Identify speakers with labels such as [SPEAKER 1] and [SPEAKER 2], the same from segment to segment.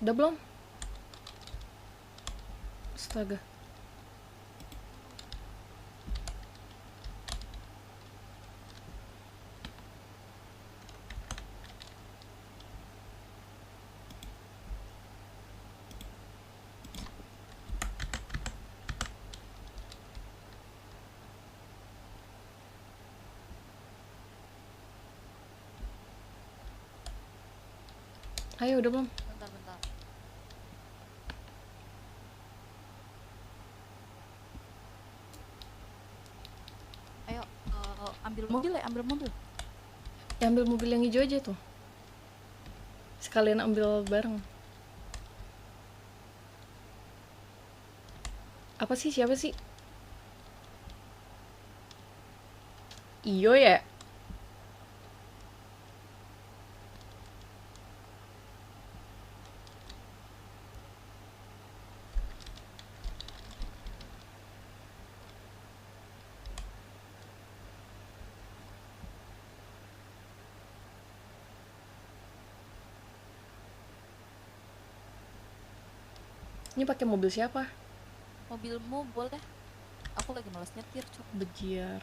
[SPEAKER 1] Udah belum? Astaga. Ayo, udah belum?
[SPEAKER 2] Bentar. Ayo, ambil mobil ya, ambil mobil.
[SPEAKER 1] Ya ambil mobil yang hijau aja tuh. Sekalian ambil bareng. Apa sih? Siapa sih? Iyo ya? Ini pakai mobil siapa?
[SPEAKER 2] Mobilmu boleh. Aku lagi malas nyetir, Cok.
[SPEAKER 1] Bejiar.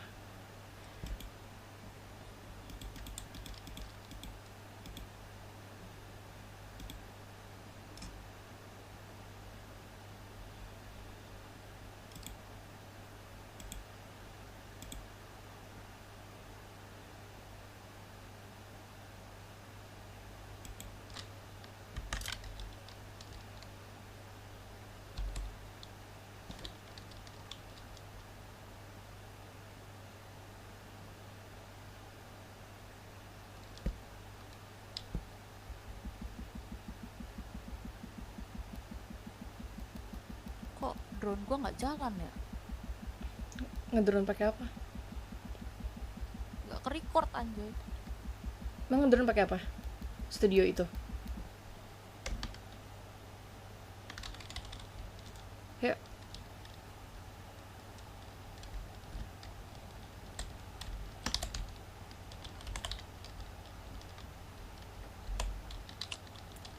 [SPEAKER 2] Kok drone gua nggak jalan ya?
[SPEAKER 1] Ngedrone pakai apa?
[SPEAKER 2] Nggak ke-record anjay.
[SPEAKER 1] Emang ngedrone pakai apa? Studio itu. Ya,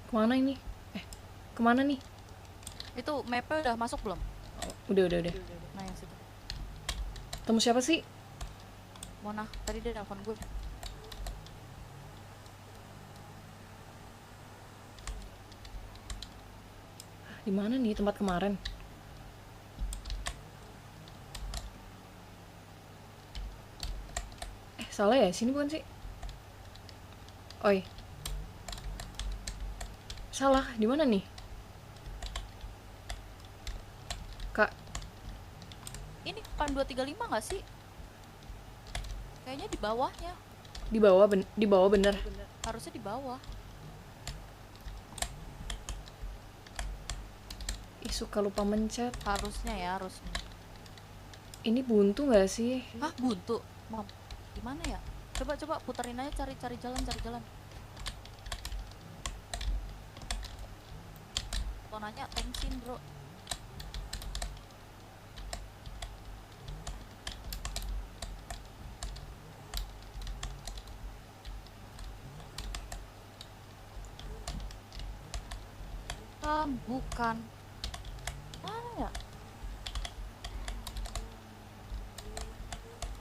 [SPEAKER 1] kemana ini? Kemana nih?
[SPEAKER 2] Itu mapnya udah masuk belum?
[SPEAKER 1] Udah.
[SPEAKER 2] Nah, yang situ.
[SPEAKER 1] Temu siapa sih?
[SPEAKER 2] Mona, tadi dia nelfon gue.
[SPEAKER 1] Di mana nih tempat kemarin? Salah ya? Sini bukan sih? Oi. Salah. Di mana nih? Kak,
[SPEAKER 2] Ini PAN 235 nggak sih? Kayaknya di bawahnya.
[SPEAKER 1] di bawah bener.
[SPEAKER 2] Harusnya di bawah.
[SPEAKER 1] Ih, suka lupa mencet.
[SPEAKER 2] Harusnya ya, harusnya.
[SPEAKER 1] Ini buntu nggak sih?
[SPEAKER 2] Hah, buntu? Mam, gimana ya? Coba puterin aja, cari jalan. Mau nanya tensin, bro. Bukan. Mana ya?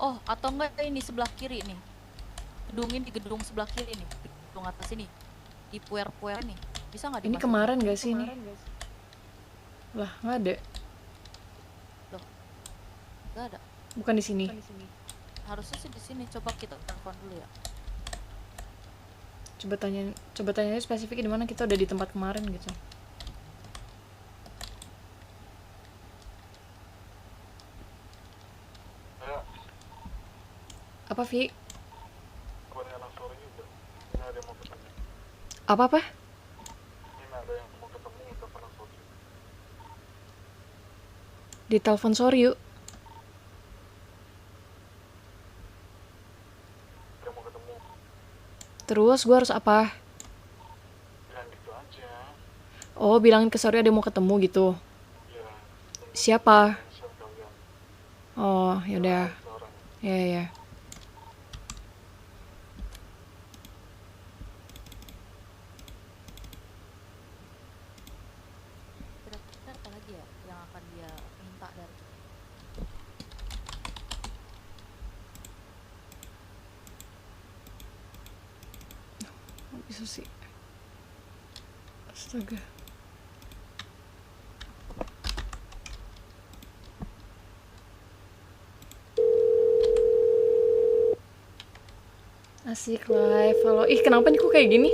[SPEAKER 2] Oh, atau enggak ini sebelah kiri nih. Di gedung sebelah kiri nih. Di gedung atas ini. Di puer-puer nih. Bisa nggak
[SPEAKER 1] Ini
[SPEAKER 2] dimasukin?
[SPEAKER 1] kemarin nggak sih ini? Lah, nggak ada.
[SPEAKER 2] Loh, nggak ada.
[SPEAKER 1] Bukan di sini.
[SPEAKER 2] Harusnya sih di sini. Coba kita telepon dulu ya.
[SPEAKER 1] Coba tanya spesifik di mana kita udah di tempat kemarin gitu.
[SPEAKER 3] Ya,
[SPEAKER 1] Apa, Vi?
[SPEAKER 3] kabarnya anak sore juga. Ini ada yang mau ketemu.
[SPEAKER 1] Apa-apa?
[SPEAKER 3] Ini ada yang mau ketemu udah pernah sore.
[SPEAKER 1] Di telepon sorry yuk.
[SPEAKER 3] Dia mau ketemu.
[SPEAKER 1] Terus gue harus apa?
[SPEAKER 3] Bilang gitu aja.
[SPEAKER 1] Oh, bilangin ke sorry ada yang mau ketemu gitu.
[SPEAKER 3] Ya,
[SPEAKER 1] Siapa?
[SPEAKER 3] mention kalian.
[SPEAKER 1] Oh, yaudah.
[SPEAKER 3] Ada seorang.
[SPEAKER 1] Ya. bisa sih. Astaga. Asik live. Halo. Ih, kenapa nih kok kayak gini?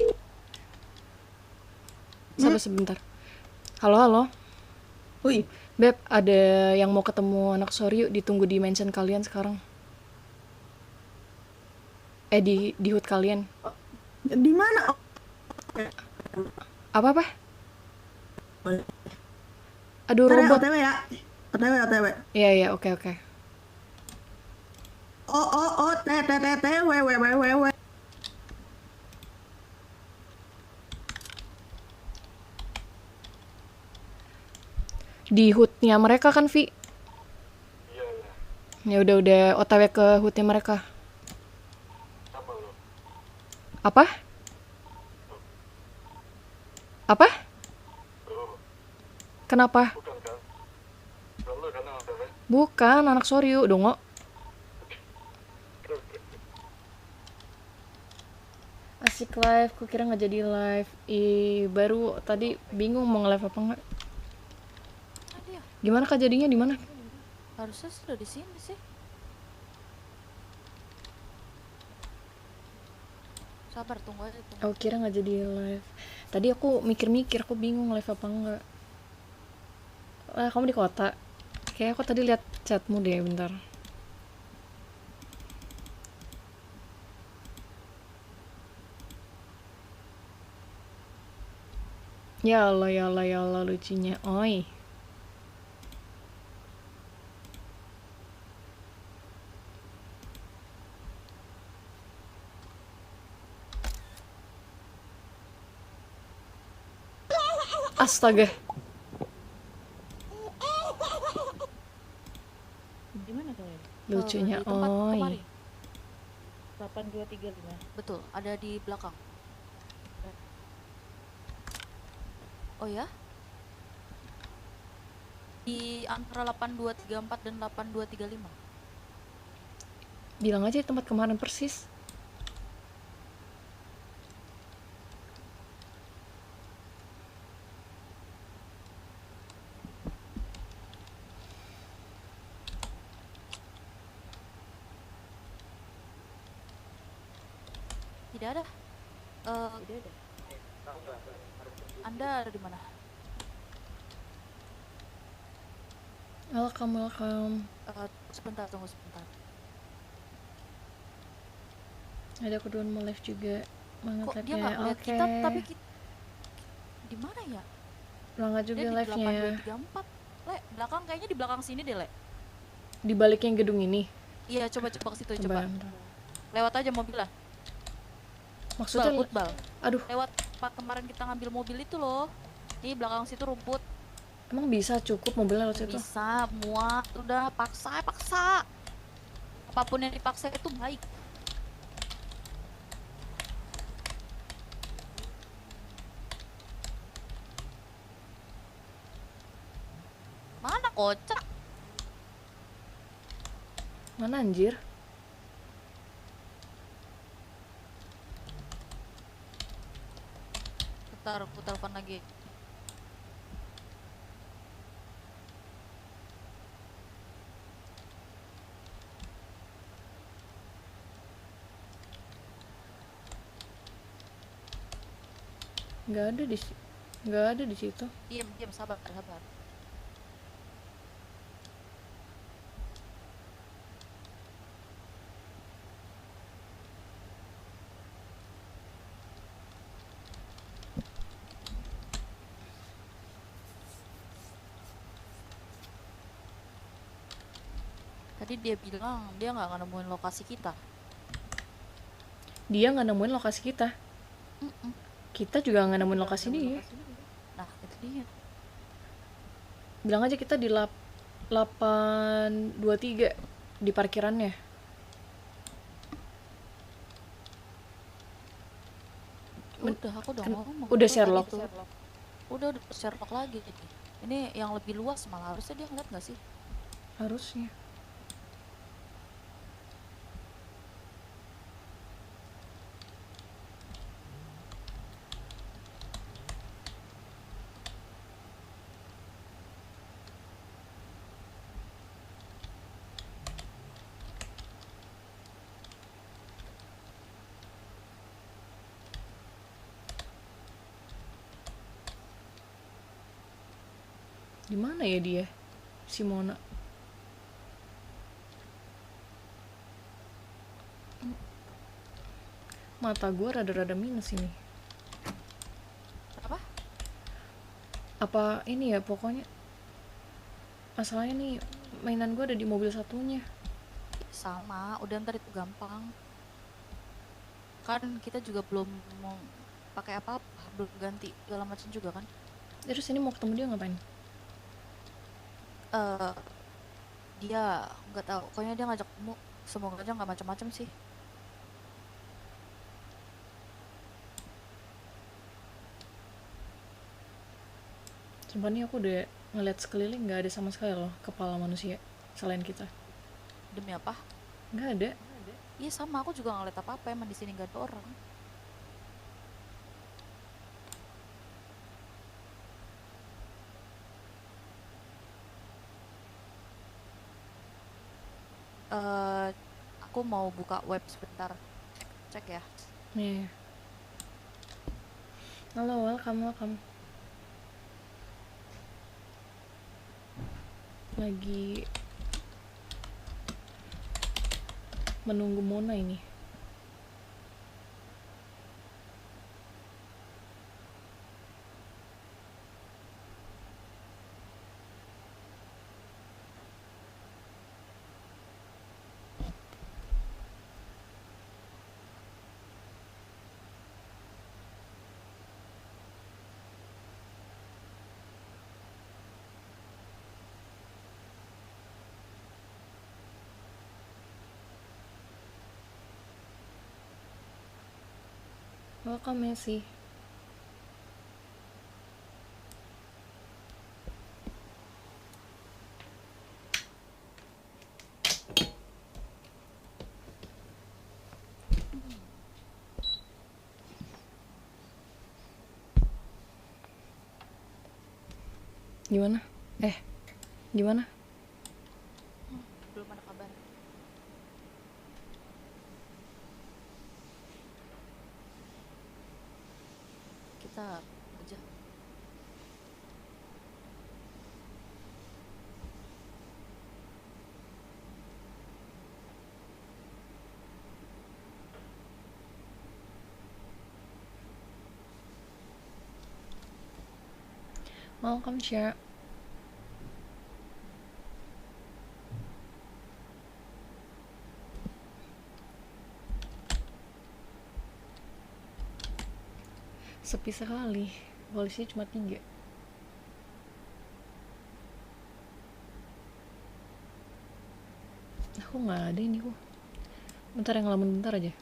[SPEAKER 1] Sabar sebentar. Halo, halo.
[SPEAKER 4] Wih,
[SPEAKER 1] Beb, ada yang mau ketemu anak Soryu, ditunggu di mansion kalian sekarang. Di hood kalian.
[SPEAKER 4] di mana?
[SPEAKER 1] Apa-apa? Aduh,
[SPEAKER 4] OTW,
[SPEAKER 1] robot.
[SPEAKER 4] OTW ya. OTW, OTW.
[SPEAKER 1] Iya, iya, oke, oke.
[SPEAKER 4] Oh, T, T, T, T, W.
[SPEAKER 1] Di hoodnya mereka kan, Vi?
[SPEAKER 3] Iya, iya.
[SPEAKER 1] Ya udah OTW ke hoodnya mereka.
[SPEAKER 3] Sama lo.
[SPEAKER 1] Apa? Apa?
[SPEAKER 3] Tuh,
[SPEAKER 1] Kenapa?
[SPEAKER 3] bukan kan? Bukan lo kan yang OTW?
[SPEAKER 1] Bukan, anak Soryu, dongo. Asik live, kukira nggak jadi live. Baru tadi bingung mau nge-live apa enggak.
[SPEAKER 2] Tadi ya,
[SPEAKER 1] Gimana Kak jadinya di mana?
[SPEAKER 2] harusnya sudah di sini sih. Sabar, tunggu aja, tunggu.
[SPEAKER 1] Aku kira nggak jadi live. Tadi aku mikir-mikir, aku bingung live apa enggak. Lah, kamu di kota. Kayak aku tadi lihat chatmu deh, bentar. Ya Allah, lucunya. Oi. Astaga.
[SPEAKER 5] Di mana kalian?
[SPEAKER 1] Lucunya,
[SPEAKER 2] Di tempat
[SPEAKER 1] oi.
[SPEAKER 2] kemari.
[SPEAKER 5] 8235.
[SPEAKER 2] Betul, ada di belakang. Oh ya? Di antara 8234 dan 8235.
[SPEAKER 1] Bilang aja di tempat kemarin persis.
[SPEAKER 2] Tidak ada.
[SPEAKER 5] Tidak ada.
[SPEAKER 2] Anda ada di mana?
[SPEAKER 1] Welcome.
[SPEAKER 2] Sebentar, tunggu sebentar.
[SPEAKER 1] Ada aku duluan mau live juga. Banget
[SPEAKER 2] Kok dia
[SPEAKER 1] live-nya.
[SPEAKER 2] nggak ngeliat
[SPEAKER 1] Oke.
[SPEAKER 2] kita, tapi kita di mana ya?
[SPEAKER 1] Banget
[SPEAKER 2] Dia
[SPEAKER 1] juga
[SPEAKER 2] di
[SPEAKER 1] live-nya.
[SPEAKER 2] 8234. Le, belakang kayaknya di belakang sini deh, Le.
[SPEAKER 1] Di baliknya gedung ini.
[SPEAKER 2] Iya, coba ke situ,
[SPEAKER 1] Coba.
[SPEAKER 2] coba. Lewat aja mobilnya.
[SPEAKER 1] Maksudnya
[SPEAKER 2] Bal.
[SPEAKER 1] aduh,
[SPEAKER 2] Lewat pak kemarin kita ngambil mobil itu loh. Nih belakang situ rumput.
[SPEAKER 1] emang bisa cukup mobilnya lewat situ?
[SPEAKER 2] Bisa, muat. Udah, paksa. Apapun yang dipaksa itu baik. Mana kocak?
[SPEAKER 1] Mana anjir?
[SPEAKER 2] Bentar, aku telepon lagi.
[SPEAKER 1] Nggak ada di situ.
[SPEAKER 2] Diam, sabar. Tadi dia bilang dia nggak nemuin lokasi kita.
[SPEAKER 1] Dia nggak nemuin lokasi kita.
[SPEAKER 2] Mm-mm.
[SPEAKER 1] Kita juga nggak nemuin lokasi dia.
[SPEAKER 2] Nah, itu dia.
[SPEAKER 1] Bilang aja kita di 823 di parkirannya.
[SPEAKER 2] Udah, aku udah ngomong.
[SPEAKER 1] Udah
[SPEAKER 2] Itu
[SPEAKER 1] Sherlock.
[SPEAKER 2] tadi tuh. Udah Sherlock lagi. Ini yang lebih luas malah, harusnya dia ngeliat nggak sih?
[SPEAKER 1] Harusnya. Di mana ya dia? Si Mona. Mata gue rada-rada minus ini.
[SPEAKER 2] Apa?
[SPEAKER 1] Apa ini ya, pokoknya masalahnya nih mainan gue ada di mobil satunya.
[SPEAKER 2] Sama, udah ntar itu gampang. Kan kita juga belum mau pakai apa-apa, belum ganti segala macam juga kan.
[SPEAKER 1] Terus ini mau ketemu dia ngapain?
[SPEAKER 2] eh dia nggak tahu, pokoknya dia ngajak kamu, semoga aja nggak macam-macam sih.
[SPEAKER 1] Sumpah nih aku udah ngeliat sekeliling nggak ada sama sekali loh kepala manusia selain kita.
[SPEAKER 2] Demi apa?
[SPEAKER 1] Nggak ada.
[SPEAKER 2] Iya sama, aku juga nggak ngeliat apa-apa, emang di sini nggak ada orang. eh aku mau buka web sebentar, cek ya.
[SPEAKER 1] Nih. Halo, welcome. Lagi menunggu Mona ini. Welcome Messi. Gimana? Gimana?
[SPEAKER 2] Belum ada kabar. Kita aja.
[SPEAKER 1] Welcome share. Sepi sekali. Polisi cuma 3. Aku nggak ada ini kok. Bentar, yang ngelamun bentar aja.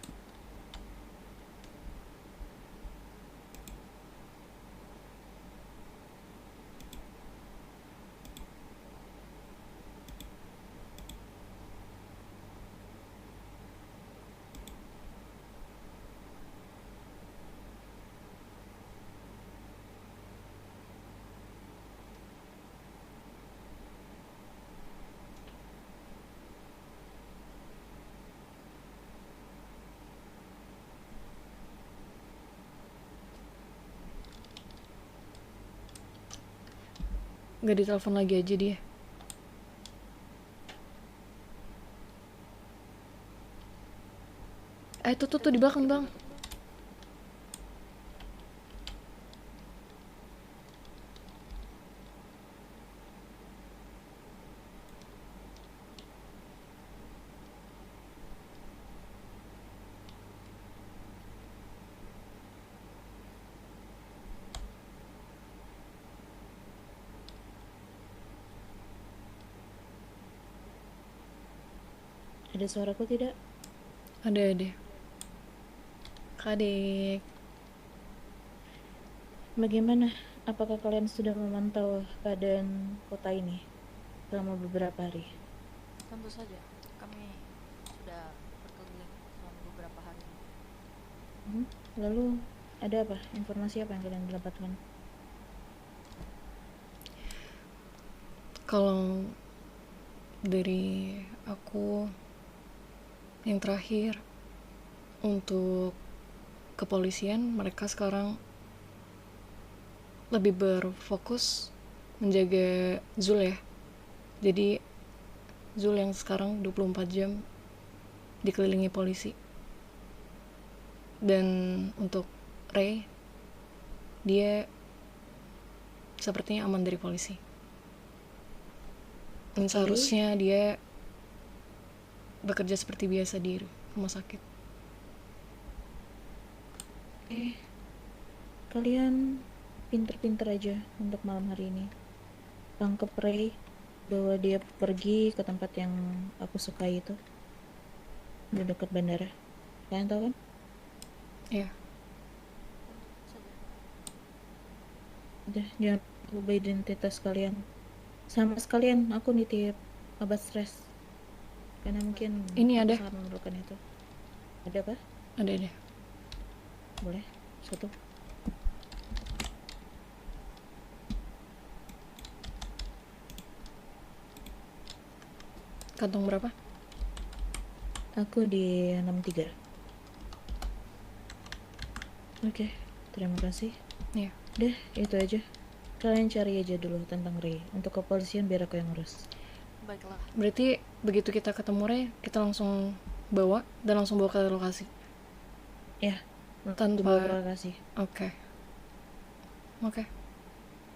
[SPEAKER 1] Nggak ditelepon lagi aja dia. Tuh di belakang bang.
[SPEAKER 5] Ada suaraku tidak?
[SPEAKER 1] Ada. Kadek.
[SPEAKER 5] Bagaimana? Apakah kalian sudah memantau keadaan kota ini selama beberapa hari?
[SPEAKER 2] Tentu saja, kami sudah berkeliling selama beberapa hari.
[SPEAKER 5] Lalu ada apa? Informasi apa yang kalian dapatkan?
[SPEAKER 1] Kalau dari aku yang terakhir, untuk kepolisian, mereka sekarang lebih berfokus menjaga Zul ya. Jadi Zul yang sekarang 24 jam dikelilingi polisi. Dan untuk Ray, dia sepertinya aman dari polisi. Dan seharusnya dia bekerja seperti biasa di rumah sakit.
[SPEAKER 5] Kalian pinter-pinter aja untuk malam hari ini. Tangkep Ray, bawa dia pergi ke tempat yang aku sukai itu, di dekat bandara. Kalian tahu kan?
[SPEAKER 1] Iya.
[SPEAKER 5] Udah, jangan ubah identitas kalian. Sama sekalian aku nitip obat stres. Karena mungkin
[SPEAKER 1] Ini
[SPEAKER 5] aku
[SPEAKER 1] ada.
[SPEAKER 5] sangat memerlukan itu. Ada apa?
[SPEAKER 1] Ada.
[SPEAKER 5] Boleh? Satu.
[SPEAKER 1] Kantong berapa?
[SPEAKER 5] Aku di 63. Oke, terima kasih.
[SPEAKER 1] Iya.
[SPEAKER 5] Deh, itu aja. Kalian cari aja dulu tentang Ray. Untuk kepolisian biar aku yang ngurus.
[SPEAKER 2] Baiklah.
[SPEAKER 1] Berarti begitu kita ketemu Ray, kita langsung bawa dan langsung bawa ke lokasi.
[SPEAKER 5] Ya,
[SPEAKER 1] Tanpa-
[SPEAKER 5] untuk beberapa kasih.
[SPEAKER 1] Oke.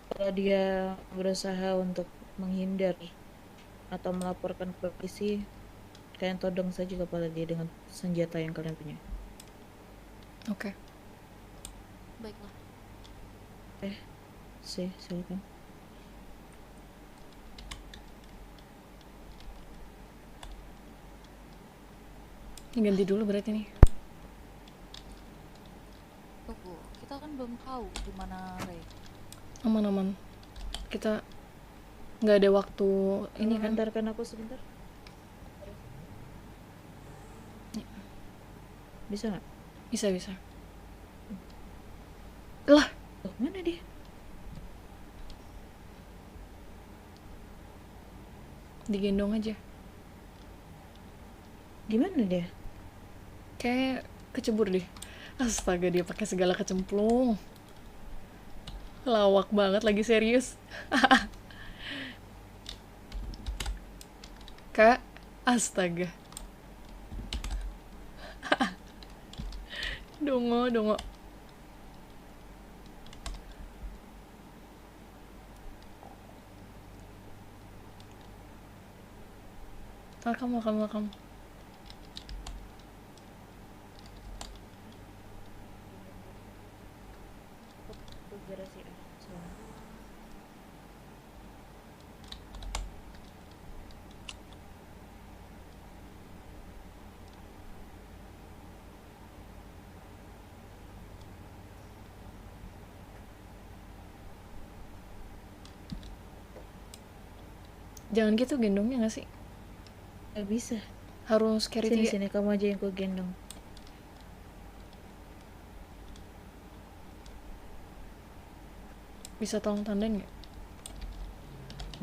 [SPEAKER 5] Kalau dia berusaha untuk menghindar atau melaporkan ke polisi, kalian todong saja kepala dia dengan senjata yang kalian punya.
[SPEAKER 1] Oke.
[SPEAKER 2] Baiklah.
[SPEAKER 5] Silakan.
[SPEAKER 1] Ini ganti dulu berarti nih.
[SPEAKER 2] Tunggu, kita kan belum tahu di mana Ray.
[SPEAKER 1] Aman. Kita nggak ada waktu ini kan.
[SPEAKER 5] Antarkan aku sebentar. Bisa nggak?
[SPEAKER 1] Bisa. Lah,
[SPEAKER 5] Oh, mana dia?
[SPEAKER 1] digendong aja.
[SPEAKER 5] Gimana dia?
[SPEAKER 1] Kayak kecebur deh. Astaga, dia pakai segala kecemplung. Lawak banget lagi serius. Kak, astaga. Dongo. Welcome.
[SPEAKER 5] Garasi A. Salah.
[SPEAKER 1] Jangan gitu gendongnya gak sih?
[SPEAKER 5] Gak bisa.
[SPEAKER 1] Harus carry tiga.
[SPEAKER 5] Sini kamu aja yang ku gendong.
[SPEAKER 1] Bisa tolong tandain gak?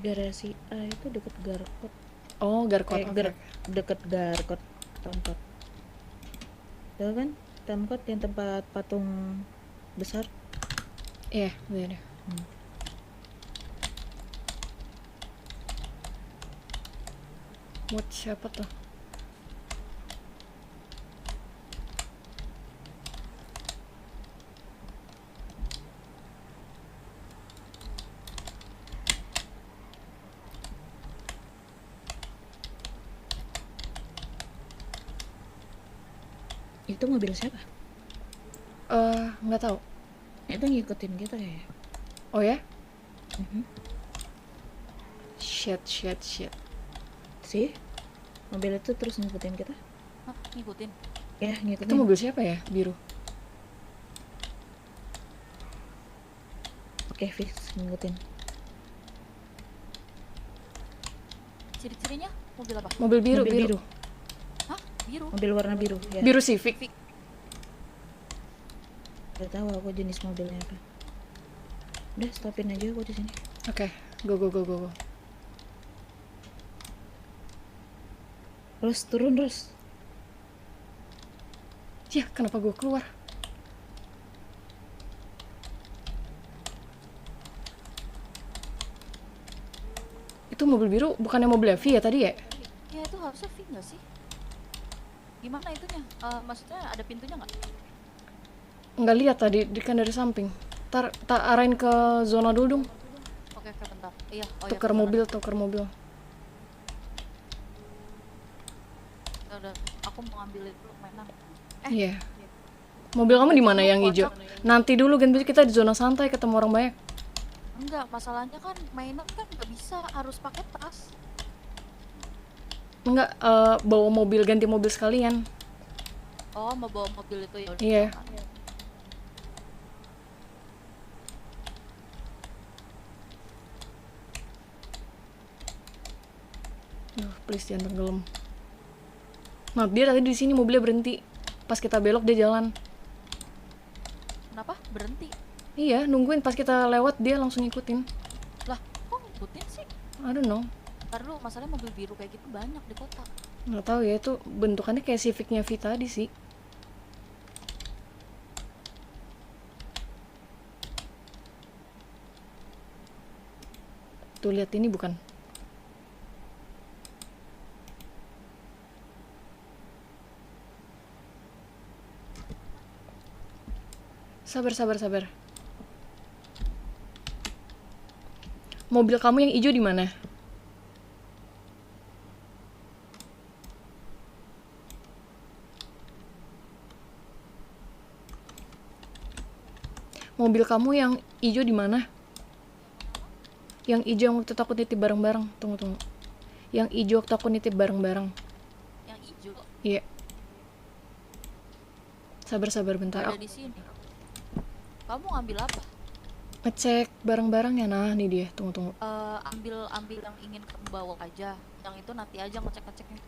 [SPEAKER 5] Garasi A itu deket Garkot.
[SPEAKER 1] Oh, garkot.
[SPEAKER 5] Deket Garkot tempat. Tahu kan? Tempat yang tempat patung besar.
[SPEAKER 1] Iya, udah. Buat siapa tuh?
[SPEAKER 5] Itu mobil siapa?
[SPEAKER 1] Nggak tahu.
[SPEAKER 5] Itu ngikutin kita kayak.
[SPEAKER 1] Oh ya?
[SPEAKER 5] Mhm.
[SPEAKER 1] Shit.
[SPEAKER 5] Sih? Mobil itu terus ngikutin kita?
[SPEAKER 2] Hah, ngikutin.
[SPEAKER 5] Ya, ngikutin.
[SPEAKER 1] Itu mobil siapa ya? Biru.
[SPEAKER 5] Oke, fix ngikutin.
[SPEAKER 2] Ciri-cirinya mobil apa?
[SPEAKER 1] Mobil biru.
[SPEAKER 5] Mobil biru.
[SPEAKER 2] Hah? Biru?
[SPEAKER 5] Mobil warna biru ya.
[SPEAKER 1] Biru Civic.
[SPEAKER 5] Gak tahu aku jenis mobilnya apa. Udah, stopin aja aku di sini.
[SPEAKER 1] Oke, go.
[SPEAKER 5] Turun terus.
[SPEAKER 1] Ya, kenapa gue keluar? Itu mobil biru bukannya mobil V ya tadi ya?
[SPEAKER 2] Ya itu harusnya V nggak sih? Gimana itunya? Maksudnya ada pintunya nggak?
[SPEAKER 1] Nggak lihat tadi, kan dari samping. Ntar tak arahin ke zona dulu dong.
[SPEAKER 2] Oke, bentar. Iya, oh
[SPEAKER 1] Tuker
[SPEAKER 2] iya,
[SPEAKER 1] mobil, tuker mobil.
[SPEAKER 2] Udah, aku mau ngambilin dulu mainan.
[SPEAKER 1] Iya. Mobil kamu di mana yang hijau? Nanti dulu ganti kita di zona santai ketemu orang banyak.
[SPEAKER 2] Enggak, masalahnya kan mainan kan nggak bisa, harus pakai tas.
[SPEAKER 1] Enggak, bawa mobil, ganti mobil sekalian.
[SPEAKER 2] Oh, mau bawa mobil itu ya udah.
[SPEAKER 1] Iya. Duh, please jangan tenggelam. Nah, dia tadi di sini mobilnya berhenti. Pas kita belok dia jalan.
[SPEAKER 2] Kenapa? Berhenti.
[SPEAKER 1] Iya, nungguin pas kita lewat dia langsung ngikutin.
[SPEAKER 2] Lah, kok ngikutin sih?
[SPEAKER 1] I don't know.
[SPEAKER 2] Ntar dulu, masalahnya mobil biru kayak gitu banyak di kota.
[SPEAKER 1] Nggak tahu ya, itu bentukannya kayak Civicnya V tadi sih. Tuh lihat ini bukan? Sabar, sabar, sabar. Mobil kamu yang hijau di mana? Mobil kamu yang hijau di mana? Yang hijau yang waktu itu aku nitip bareng-bareng. Tunggu, tunggu. Yang hijau waktu aku nitip bareng-bareng.
[SPEAKER 2] Yang hijau
[SPEAKER 1] Iya. Sabar, sabar bentar.
[SPEAKER 2] ada di sini. Kamu ngambil apa?
[SPEAKER 1] Ngecek barang-barangnya. Nah, nih dia. Tunggu, tunggu.
[SPEAKER 2] Ambil yang ingin kamu bawa aja. Yang itu nanti aja ngecek-ngeceknya.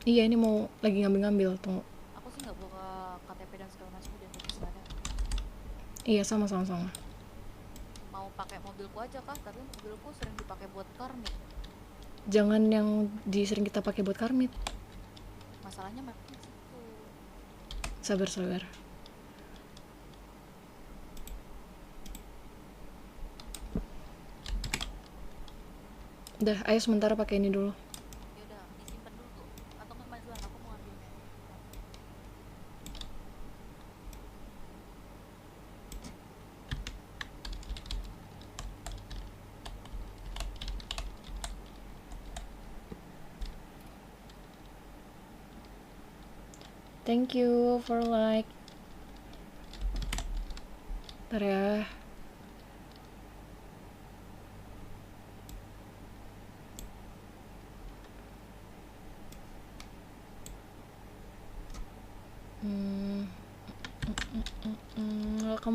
[SPEAKER 1] Iya, ini mau lagi ngambil-ngambil. Tunggu.
[SPEAKER 2] Aku sih nggak bawa KTP dan segala macam udah ada.
[SPEAKER 1] Iya, sama-sama sama.
[SPEAKER 2] Mau pakai mobilku aja kah? Tapi mobilku sering dipakai buat karmit.
[SPEAKER 1] Jangan yang sering kita pakai buat karmit.
[SPEAKER 2] Masalahnya memang di situ.
[SPEAKER 1] Sabar, sabar. Udah, ayo sementara pakai ini dulu.
[SPEAKER 2] Ya udah, disimpan dulu tuh. Atau nggak majuan, aku mau ambil.
[SPEAKER 1] Thank you for like. Ntar ya.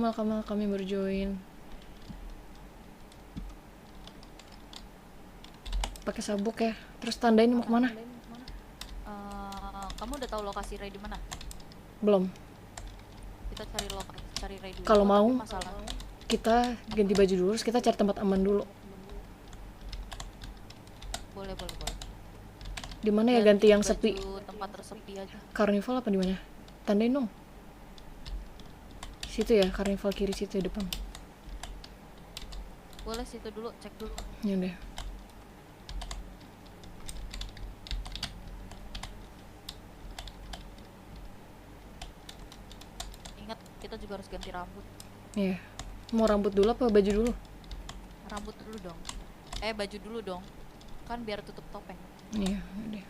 [SPEAKER 1] Welcome, kami berjoin. Pakai sabuk ya. Terus tandain mau kemana?
[SPEAKER 2] Kamu udah tahu lokasi Ray di mana?
[SPEAKER 1] Belum.
[SPEAKER 2] Kita cari Ray dulu.
[SPEAKER 1] Kalau mau,
[SPEAKER 2] tapi masalah
[SPEAKER 1] kita ganti baju dulu. Terus kita cari tempat aman dulu.
[SPEAKER 2] boleh.
[SPEAKER 1] Di mana ya
[SPEAKER 2] Dan
[SPEAKER 1] ganti yang
[SPEAKER 2] baju
[SPEAKER 1] sepi?
[SPEAKER 2] tempat tersepi aja.
[SPEAKER 1] Karnival apa di mana? Tandain dong. Situ ya, Karnival kiri situ ya depan.
[SPEAKER 2] Boleh situ dulu, cek dulu.
[SPEAKER 1] Ya udah.
[SPEAKER 2] Ingat, kita juga harus ganti rambut.
[SPEAKER 1] Iya. Mau rambut dulu apa baju dulu?
[SPEAKER 2] Rambut dulu dong. Baju dulu dong. Kan biar tutup topeng.
[SPEAKER 1] Iya, udah.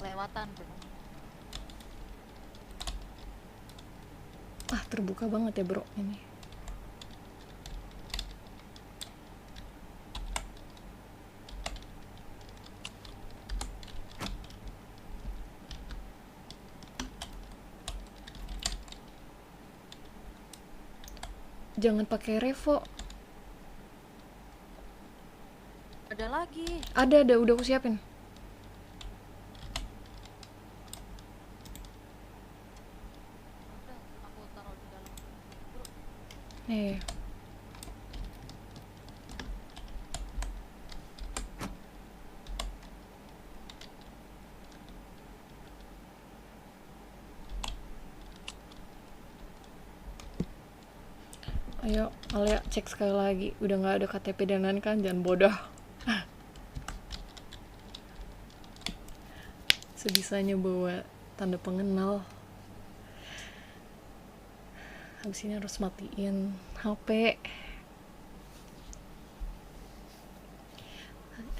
[SPEAKER 2] Lewatan bro.
[SPEAKER 1] Ah, terbuka banget ya, bro, ini. Jangan pakai Revo.
[SPEAKER 2] Ada lagi.
[SPEAKER 1] Ada, udah aku siapin.
[SPEAKER 2] Udah, aku taruh di dalam. Bro,
[SPEAKER 1] Nih. Ayo, Alia cek sekali lagi. Udah nggak ada KTP dan lain kan? Jangan bodoh. Sebisanya bawa tanda pengenal. Habis ini harus matiin HP.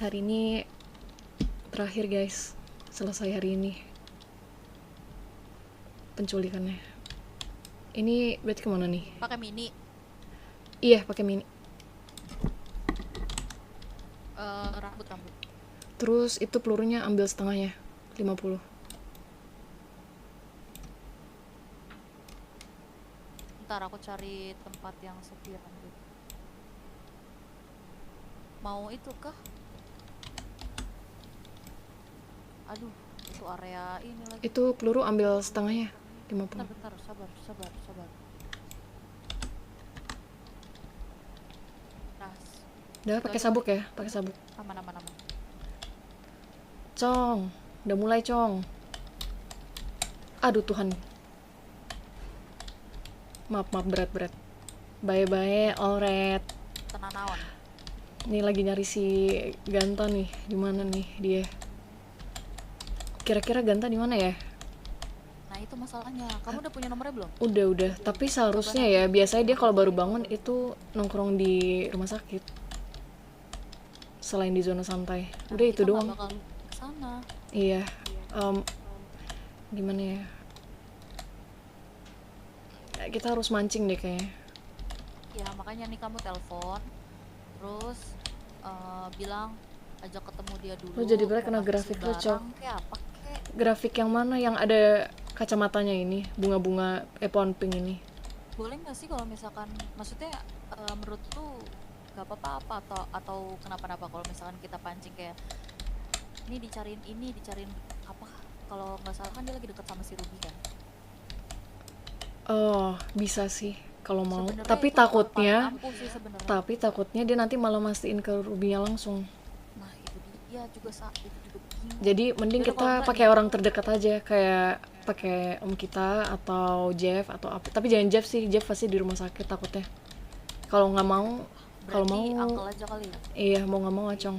[SPEAKER 1] Hari ini terakhir guys. Selesai hari ini penculikannya. Ini berarti kemana nih?
[SPEAKER 2] Pakai mini.
[SPEAKER 1] Iya, pakai mini.
[SPEAKER 2] Rambut.
[SPEAKER 1] Terus itu pelurunya ambil setengahnya, 50.
[SPEAKER 2] Ntar aku cari tempat yang sepi rambut. Mau itu kah? Aduh, itu area ini lagi.
[SPEAKER 1] Itu peluru ambil setengahnya, 50.
[SPEAKER 2] Bentar, sabar. Nah,
[SPEAKER 1] Udah pakai sabuk ya, pakai sabuk.
[SPEAKER 2] aman.
[SPEAKER 1] Cong, udah mulai Cong. Aduh Tuhan. Maaf berat. Bye alright.
[SPEAKER 2] Tenanawan.
[SPEAKER 1] Ini lagi nyari si Ganta nih, di mana nih dia? Kira-kira Ganta di mana ya?
[SPEAKER 2] Nah, itu masalahnya. Kamu udah punya nomornya belum?
[SPEAKER 1] Udah. Tapi seharusnya ya, biasanya dia kalau baru bangun itu nongkrong di rumah sakit. Selain di zona santai. Udah itu
[SPEAKER 2] Kita nggak
[SPEAKER 1] doang.
[SPEAKER 2] bakal kesana.
[SPEAKER 1] Iya. Gimana ya? Kita harus mancing deh kayaknya.
[SPEAKER 2] Ya, makanya nih kamu telepon. Terus bilang ajak ketemu dia dulu.
[SPEAKER 1] Lo jadi berat kena
[SPEAKER 2] mau
[SPEAKER 1] grafik
[SPEAKER 2] ngasih
[SPEAKER 1] lo, Cok.
[SPEAKER 2] barang, kayak apa kek.
[SPEAKER 1] Grafik yang mana yang ada kacamatanya ini, bunga-bunga pohon pink ini?
[SPEAKER 2] Boleh nggak sih kalau misalkan, maksudnya menurut tuh nggak apa-apa atau kenapa-napa kalau misalkan kita pancing kayak ini dicariin apa, kalau nggak salah kan dia lagi deket sama si Ruby kan.
[SPEAKER 1] Oh, bisa sih kalau mau.
[SPEAKER 2] Sebenarnya
[SPEAKER 1] Tapi
[SPEAKER 2] itu paling
[SPEAKER 1] takutnya,
[SPEAKER 2] ampuh sih sebenarnya.
[SPEAKER 1] tapi takutnya dia nanti malah mastiin ke Rubinya langsung.
[SPEAKER 2] Nah itu dia juga itu juga bingung.
[SPEAKER 1] Jadi mending
[SPEAKER 2] Yaudah,
[SPEAKER 1] kita
[SPEAKER 2] kalau enggak
[SPEAKER 1] pakai orang terdekat aja, kayak pakai om kita atau Jeff atau apa. Tapi jangan Jeff sih, Jeff pasti di rumah sakit takutnya. Kalau nggak mau, kalau
[SPEAKER 2] berarti
[SPEAKER 1] mau,
[SPEAKER 2] uncle aja kali ya.
[SPEAKER 1] iya mau nggak mau ngacong.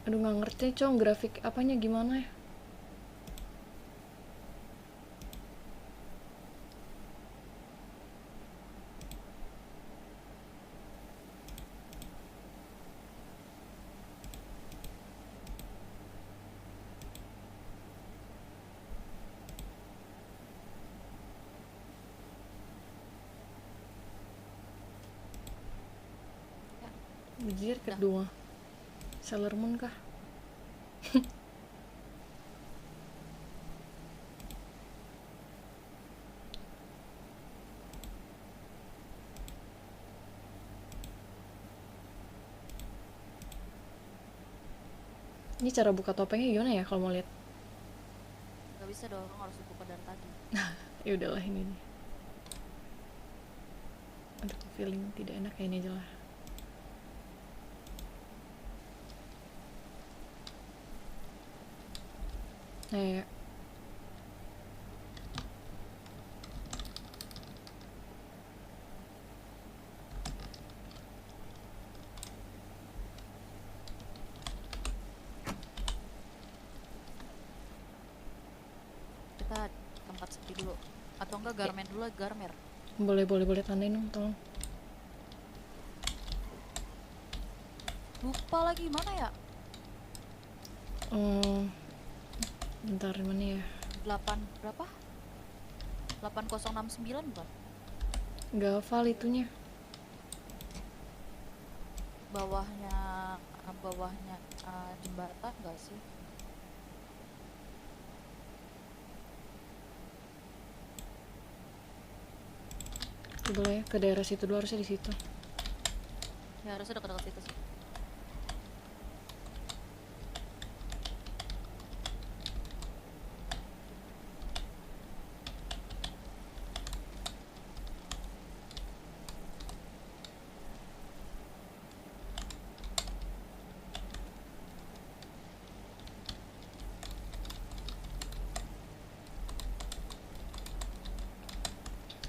[SPEAKER 1] Aduh nggak ngerti Cong, grafik apanya gimana ya? Bejir kedua. Sailor Moon kah? Ini cara buka topengnya gimana ya kalau mau lihat?
[SPEAKER 2] Nggak bisa dong, harus dibuka dari tadi.
[SPEAKER 1] Ya udahlah ini nih. Aduh, feeling tidak enak kayak ini aja lah. Ya.
[SPEAKER 2] Kita tempat sepi dulu. Atau enggak garmen dulu, garmer.
[SPEAKER 1] Boleh tandain dong, tolong.
[SPEAKER 2] Lupa lagi mana ya?
[SPEAKER 1] Bentar mana ya?
[SPEAKER 2] 8 berapa? 8069 bukan?
[SPEAKER 1] Nggak hafal itunya.
[SPEAKER 2] Bawahnya jembatan enggak sih?
[SPEAKER 1] Coba lah ya ke daerah situ dulu, harusnya di situ.
[SPEAKER 2] Ya harusnya dekat-dekat situ sih.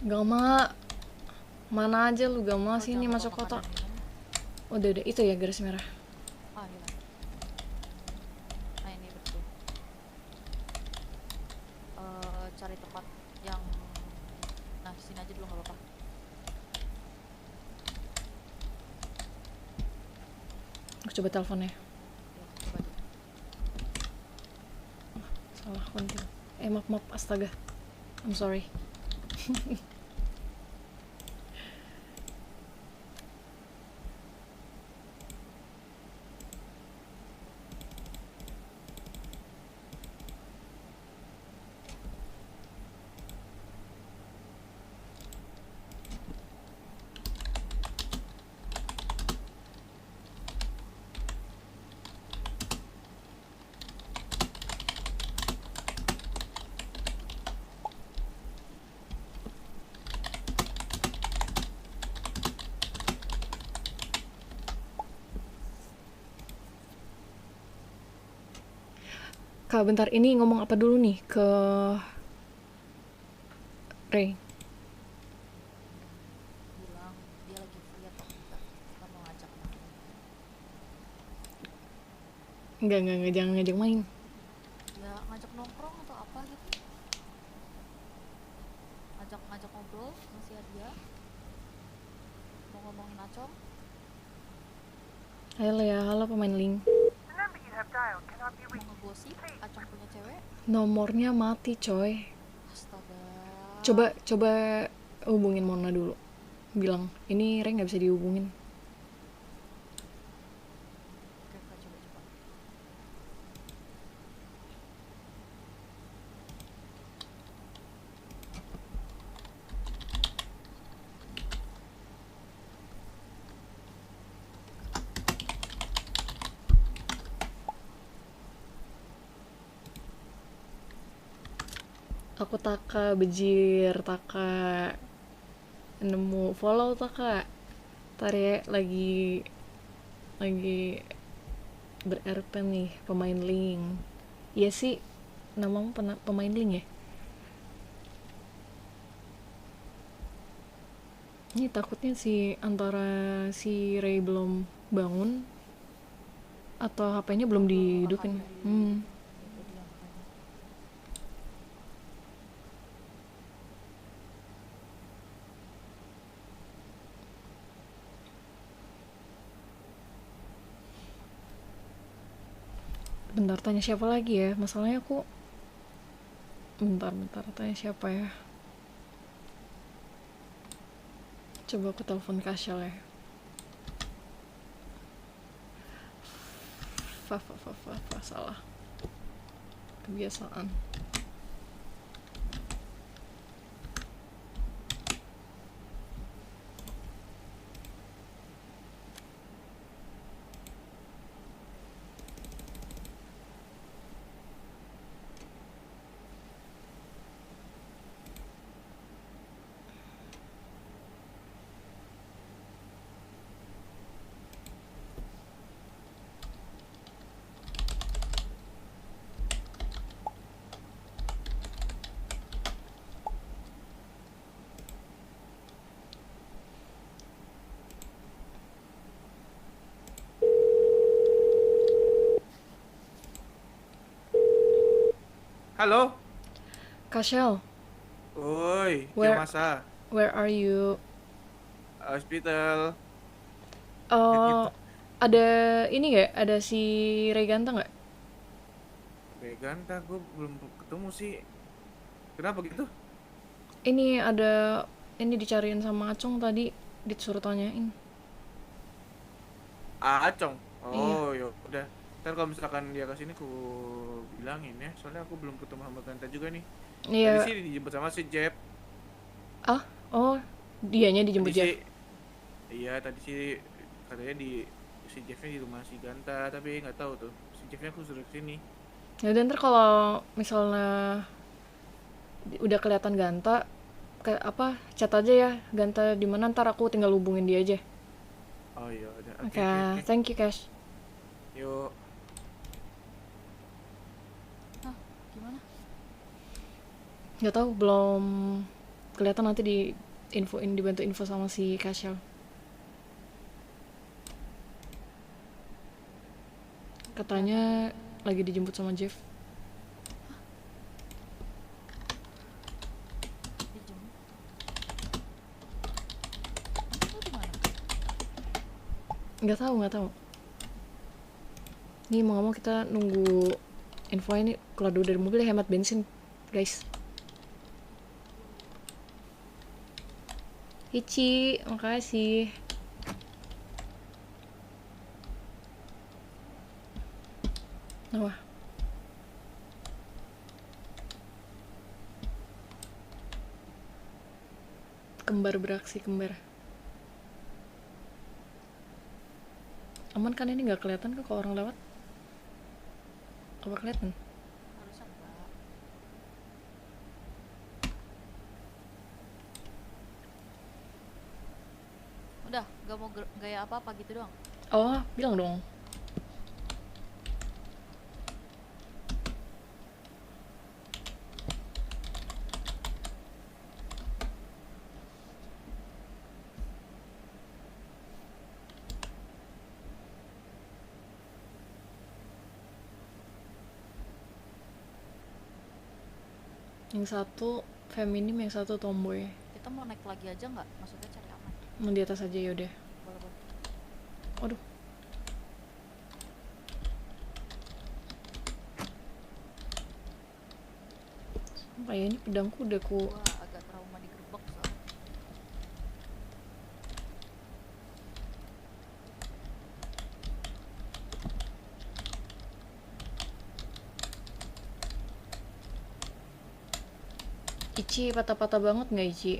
[SPEAKER 1] Gama, mana aja lu Gama,
[SPEAKER 2] Oh,
[SPEAKER 1] sini
[SPEAKER 2] jangan lupa
[SPEAKER 1] masuk
[SPEAKER 2] makan
[SPEAKER 1] kota.
[SPEAKER 2] dan minum.
[SPEAKER 1] Udah itu ya garis merah.
[SPEAKER 2] Ah, iya. Nah, ini betul. Cari tempat yang nah sini aja dulu nggak apa-apa.
[SPEAKER 1] Aku coba teleponnya.
[SPEAKER 2] Ya, coba aja.
[SPEAKER 1] Salah kontak. Maaf, astaga. I'm sorry. Kak, bentar, ini ngomong apa dulu nih ke Ray?
[SPEAKER 2] Bilang dia lagi free atau enggak. Kita mau ngajak main.
[SPEAKER 1] Enggak, jangan ngajak main.
[SPEAKER 2] Ya ngajak nongkrong atau apa gitu. Ngajak ngobrol masih dia. Mau ngomongin Acong.
[SPEAKER 1] Halo ya, halo pemain Link.
[SPEAKER 2] Mau ngegosip Acong punya cewek.
[SPEAKER 1] Nomornya mati, coy.
[SPEAKER 2] Astaga.
[SPEAKER 1] Coba hubungin Mona dulu. Bilang, ini Ray nggak bisa dihubungin.
[SPEAKER 2] Oke, Kak, coba.
[SPEAKER 1] Aku Taka, bejir, Taka. Nemu follow Taka. Ntar ya, lagi ber-RP nih, pemain Link. Iya sih, namamu pemain Link ya? Ini takutnya antara si Ray belum bangun atau HP-nya belum dihidupin.
[SPEAKER 2] Itu dia makanya.
[SPEAKER 1] Bentar, tanya siapa lagi ya? Masalahnya aku bentar tanya siapa ya? Coba aku telepon Kashal ya. Salah. Kebiasaan.
[SPEAKER 6] Halo.
[SPEAKER 1] Kashal,
[SPEAKER 6] Oi,
[SPEAKER 1] where
[SPEAKER 6] masa?
[SPEAKER 1] where are you?
[SPEAKER 6] Hospital.
[SPEAKER 1] Oh,
[SPEAKER 6] Gitu.
[SPEAKER 1] ada ini nggak? Ada si Reganta nggak?
[SPEAKER 6] Ganta, gue belum ketemu sih. Kenapa gitu?
[SPEAKER 1] Ini ada, ini dicariin sama Acong tadi, disuruh tanyain.
[SPEAKER 6] Acong.
[SPEAKER 1] Iya.
[SPEAKER 6] Oh, ya udah. Ntar kalau misalkan dia kesini ku bilangin ya. Soalnya aku belum ketemu sama Ganta juga nih. Tadi
[SPEAKER 1] Iya.
[SPEAKER 6] sih dijemput sama si Jeb.
[SPEAKER 1] Oh, dianya
[SPEAKER 6] Tadi
[SPEAKER 1] dijemput Jeff.
[SPEAKER 6] sih, iya tadi sih katanya si Jeffnya di rumah si Ganta, tapi nggak tahu tuh. Si Jeffnya aku suruh kesini.
[SPEAKER 1] Ya udah, ntar kalau misalnya udah kelihatan Ganta, kayak apa, chat aja ya Ganta di mana, ntar aku tinggal hubungin dia aja.
[SPEAKER 6] Oh iya, udah.
[SPEAKER 1] Oke,
[SPEAKER 6] Oke.
[SPEAKER 1] thank you Cash.
[SPEAKER 6] Yuk.
[SPEAKER 2] Gimana?
[SPEAKER 1] Nggak tahu, belum Kelihatan nanti dibantu info sama si Kashal. Katanya lagi dijemput sama Jeff.
[SPEAKER 2] Dijemput. Lu di mana?
[SPEAKER 1] Nggak tahu. Nih mau ngomong kita nunggu info ini keluar dulu dari mobil, hemat bensin, guys. Ici, makasih. Wah. Kembar beraksi, kembar. Aman kan ini, nggak kelihatan kan kalau orang lewat? Apa kelihatan?
[SPEAKER 2] Harusnya enggak. Udah, gak mau gaya apa-apa gitu doang.
[SPEAKER 1] Oh, bilang dong. Yang satu feminim, yang satu tomboy.
[SPEAKER 2] Kita mau naik lagi aja nggak? Maksudnya cari aman.
[SPEAKER 1] Mau di atas aja yaudah.
[SPEAKER 2] Boleh.
[SPEAKER 1] Waduh. Kayak ini pedangku udah ku
[SPEAKER 2] Gua agak trauma di gerbek soalnya.
[SPEAKER 1] Ici patah-patah banget nggak Ici?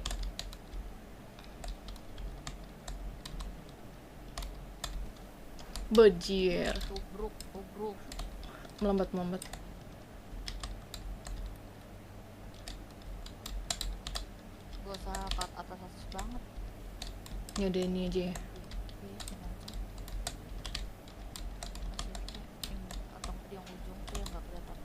[SPEAKER 1] Bajir.
[SPEAKER 2] Tubruk.
[SPEAKER 1] Melambat.
[SPEAKER 2] Gak usah cut atas banget.
[SPEAKER 1] Yaudah ini aja ya.
[SPEAKER 2] Iya, sini aja. Masih yang atau di yang ujung tuh yang nggak kelihatan.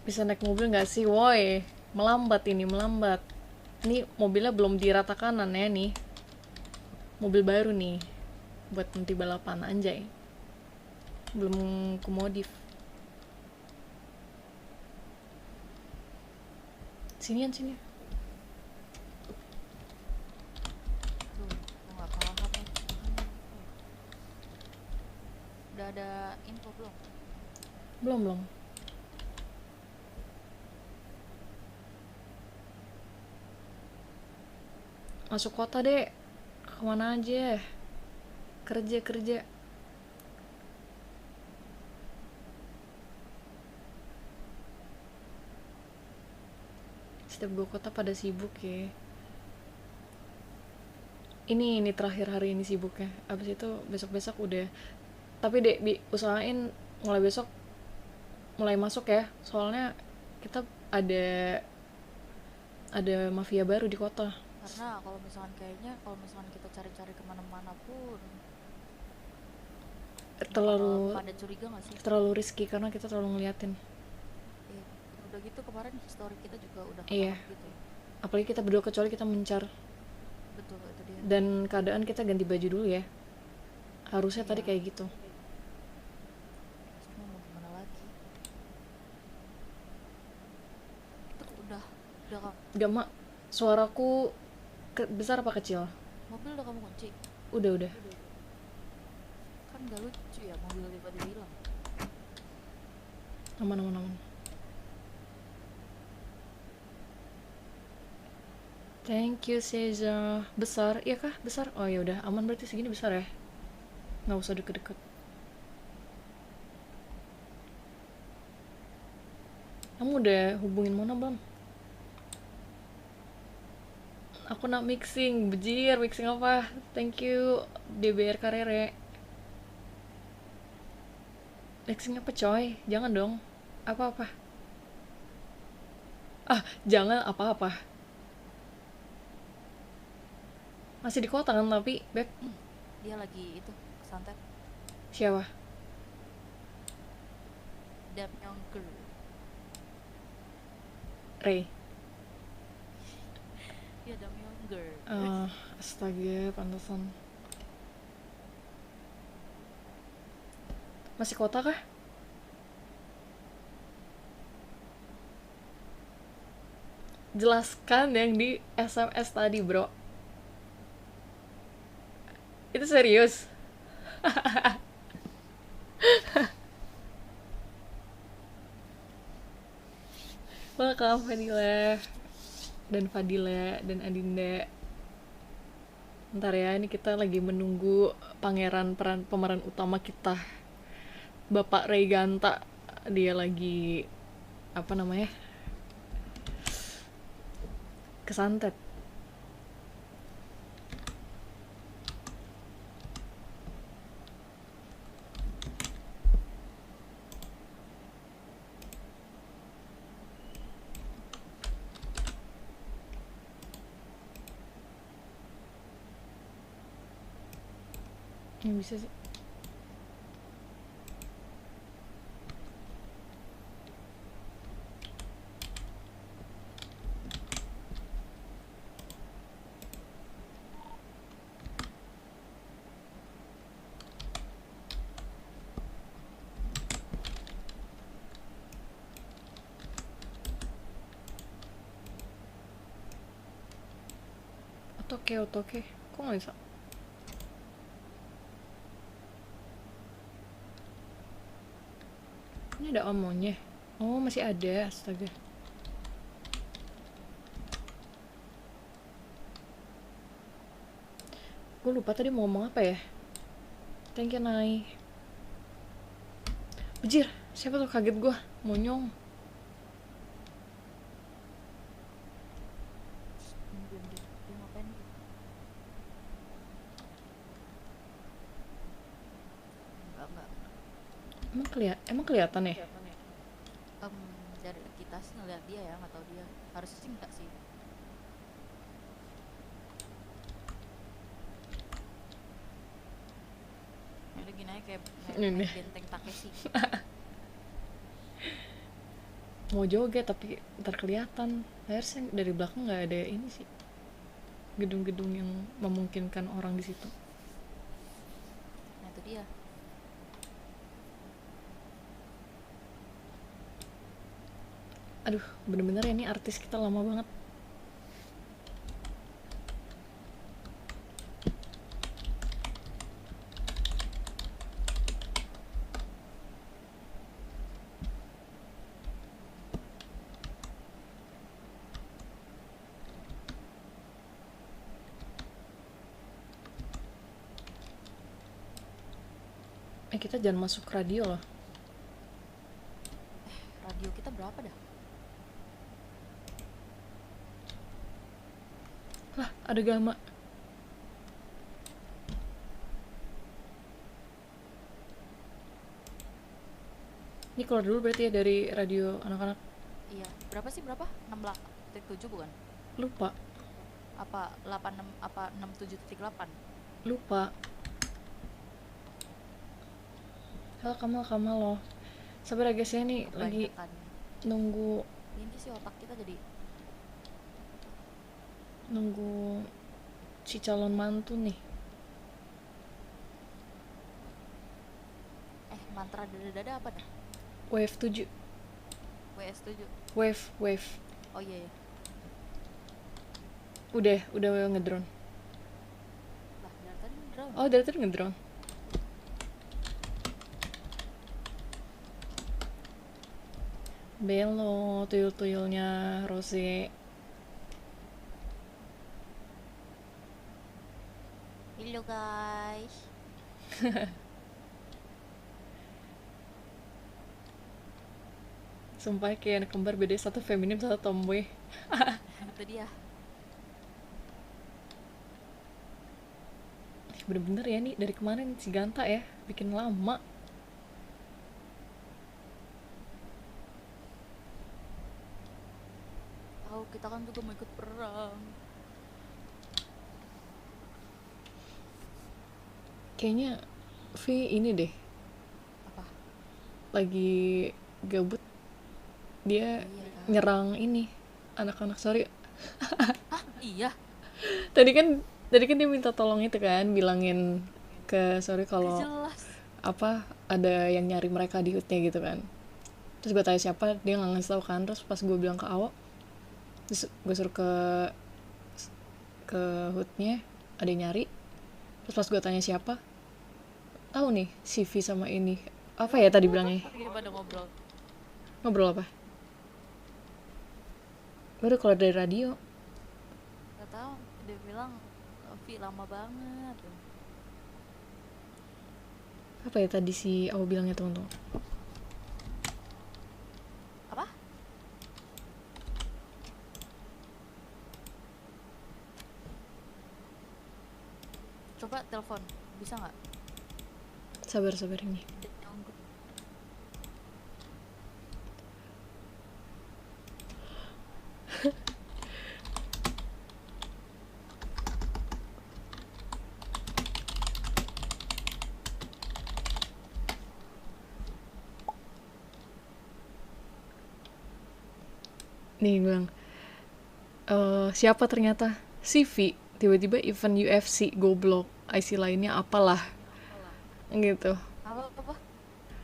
[SPEAKER 1] Bisa naik mobil nggak sih? Woi, melambat. Ini mobilnya belum dirata kanan ya nih. Mobil baru nih. Buat nanti balapan, anjay. Belum kumodif. Sinian.
[SPEAKER 2] Aduh, gua nggak paham nih. Udah ada info belum?
[SPEAKER 1] Belum. Masuk kota deh. Kemana aja? Kerja. Setiap gue kota pada sibuk ya. Ini terakhir hari ini sibuknya. Abis itu besok udah. Tapi dek, usahain mulai besok mulai masuk ya. Soalnya kita ada mafia baru di kota.
[SPEAKER 2] Karena kalau misalkan kita cari-cari kemana-mana pun
[SPEAKER 1] Terlalu
[SPEAKER 2] pada curiga nggak sih?
[SPEAKER 1] risky karena kita terlalu ngeliatin.
[SPEAKER 2] Iya, udah gitu kemarin story kita juga udah
[SPEAKER 1] Iya.
[SPEAKER 2] ketangkep gitu.
[SPEAKER 1] Apalagi kita berdua, kecuali kita mencar.
[SPEAKER 2] Betul, itu dia.
[SPEAKER 1] Dan keadaan kita ganti baju dulu ya. Harusnya tadi
[SPEAKER 2] Iya.
[SPEAKER 1] kayak gitu.
[SPEAKER 2] Cuma mau gimana lagi? Itu udah
[SPEAKER 1] Gak mak, suaraku besar apa kecil?
[SPEAKER 2] mobil udah kamu kunci.
[SPEAKER 1] Udah.
[SPEAKER 2] Kan gak lucu ya mobil tiba-tiba hilang.
[SPEAKER 1] Aman. Thank you Seza. Besar, iya kah? Besar? Oh ya udah, aman berarti segini besar ya. Nggak usah deket-deket. Kamu udah hubungin Mona belum? Aku nak mixing, bejir, mixing apa? Thank you DBR Karere. Mixing apa coy? Jangan dong. Apa-apa? Jangan apa-apa. Masih di kota kan tapi, Beb?
[SPEAKER 2] Dia lagi itu kesantet.
[SPEAKER 1] Siapa?
[SPEAKER 2] Damyongger.
[SPEAKER 1] Ray.
[SPEAKER 2] Ya Damyongger.
[SPEAKER 1] Astaga, pantesan. Masih kota kah? Jelaskan yang di SMS tadi, bro. Itu serius? Welcome Fadila dan Fadila dan Adinda. Ntar ya, ini kita lagi menunggu pemeran utama kita, Bapak Ray Ganta. Dia lagi apa namanya? Kesantet. Yang bisa sih. Otoke. Kok nggak bisa? Ini ada omonya. Oh, masih ada. Astaga. Gue lupa tadi mau ngomong apa ya. Thank you, Nai. Bejir, siapa tuh, kaget gue. Monyong.
[SPEAKER 2] Diam. Dia ngapain tuh? Enggak.
[SPEAKER 1] Emang kelihatan ya?
[SPEAKER 2] Dari kita sih ngeliat dia ya, nggak tahu dia. Harusnya sih enggak sih. Udah gini aja kayak main
[SPEAKER 1] Ini.
[SPEAKER 2] benteng Takeshi.
[SPEAKER 1] Mau joget tapi ntar kelihatan. Harusnya dari belakang nggak ada ini sih, gedung-gedung yang memungkinkan orang di situ.
[SPEAKER 2] Nah itu dia.
[SPEAKER 1] Aduh, bener-bener ya, ini artis kita lama banget. Kita jangan masuk radio loh.
[SPEAKER 2] Radio kita berapa dah?
[SPEAKER 1] Lah, ada Gama. Ini keluar dulu berarti ya dari radio anak-anak.
[SPEAKER 2] Iya. Berapa sih, berapa? 68.7 bukan?
[SPEAKER 1] Lupa.
[SPEAKER 2] Apa 86 apa 67.8?
[SPEAKER 1] Lupa. Halo Kamal loh. Sabar ya guys ya, nih lagi
[SPEAKER 2] Kebanyakan.
[SPEAKER 1] nunggu
[SPEAKER 2] Ini sih otak kita jadi
[SPEAKER 1] si calon mantu nih.
[SPEAKER 2] mantra dada-dada apa dah?
[SPEAKER 1] Wave 7.
[SPEAKER 2] WS 7.
[SPEAKER 1] Wave.
[SPEAKER 2] Oh iya ya.
[SPEAKER 1] Udah ngedrone.
[SPEAKER 2] Lah, dari tadi drone.
[SPEAKER 1] Oh, dari tadi ngedrone. Belo, tuyul-tuyulnya Rose.
[SPEAKER 2] Hello guys.
[SPEAKER 1] Sumpah kayak anak kembar, beda satu feminim satu tomboy.
[SPEAKER 2] Itu dia.
[SPEAKER 1] Bener-bener ya nih, dari kemarin si Ganta ya bikin lama.
[SPEAKER 2] Tahu kita kan juga mau ikut perang.
[SPEAKER 1] Kayaknya Vi ini deh,
[SPEAKER 2] Apa?
[SPEAKER 1] lagi gabut, dia
[SPEAKER 2] Iya.
[SPEAKER 1] nyerang ini anak-anak sorry.
[SPEAKER 2] Hah? Iya.
[SPEAKER 1] Tadi kan dia minta tolong itu kan, bilangin ke sorry kalau
[SPEAKER 2] Jelas.
[SPEAKER 1] apa ada yang nyari mereka di hutnya gitu kan. Terus gue tanya siapa, dia nggak ngasih tahu kan. Terus pas gue bilang ke Awo, terus gue suruh ke hutnya, ada yang nyari. Terus pas gue tanya siapa, tahu nih CV sama ini apa ya tadi bilangnya,
[SPEAKER 2] Gimana ngobrol?
[SPEAKER 1] ngobrol apa, gue udah keluar dari radio.
[SPEAKER 2] Gak tahu. Dia bilang Vi lama banget.
[SPEAKER 1] Apa ya tadi si Awo bilangnya, tunggu.
[SPEAKER 2] Apa? Coba telepon. Bisa nggak?
[SPEAKER 1] Sabar ini.
[SPEAKER 2] Tunggu.
[SPEAKER 1] Nih bilang siapa ternyata CV, tiba-tiba event UFC goblok, IC lainnya apalah gitu.
[SPEAKER 2] Apa?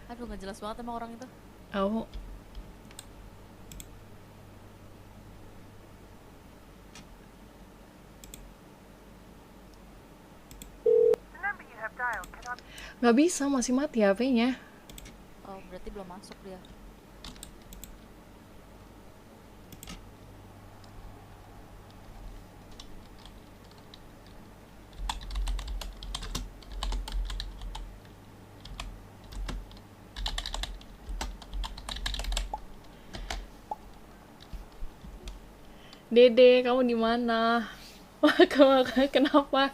[SPEAKER 2] Aduh, nggak jelas banget emang orang itu.
[SPEAKER 1] Awo nggak bisa, masih mati HP-nya.
[SPEAKER 2] Oh, berarti belum masuk dia.
[SPEAKER 1] Dede, kamu di mana? Wah, kenapa?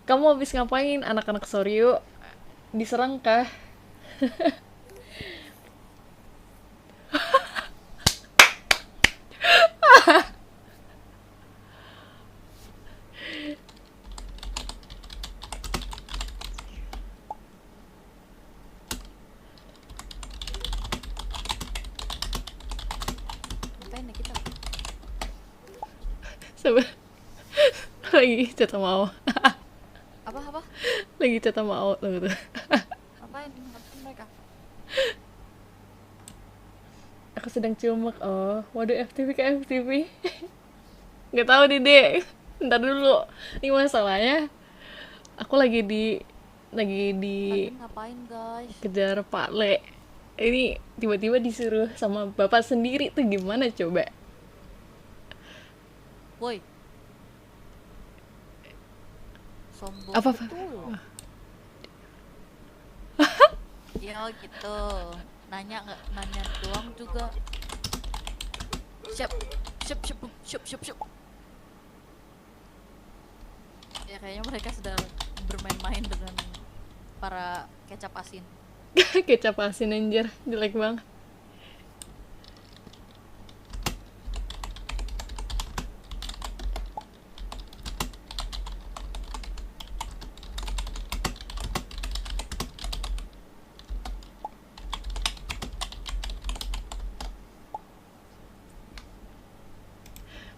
[SPEAKER 1] Kamu habis ngapain? Anak-anak Soryu diserang kah?
[SPEAKER 2] Ngapain nih kita?
[SPEAKER 1] Sabar. Lagi chat sama Awo.
[SPEAKER 2] Apa?
[SPEAKER 1] Lagi chat sama Awo tuh.
[SPEAKER 2] Ngapain mereka?
[SPEAKER 1] Aku sedang ciumak. Oh, waduh, FTV ke FTV. Nggak tahu Dede. Ntar dulu. Ini masalahnya aku lagi di
[SPEAKER 2] Kalian ngapain, guys?
[SPEAKER 1] kejar Pak Le. Ini tiba-tiba disuruh sama bapak sendiri tuh, gimana coba?
[SPEAKER 2] Woi. Sombong
[SPEAKER 1] Apa?
[SPEAKER 2] betul. Ya gitu. Nanya doang juga. Siap. Ya kayaknya mereka sedang bermain-main dengan para kecap asin.
[SPEAKER 1] Kecap asin anjir, jelek banget.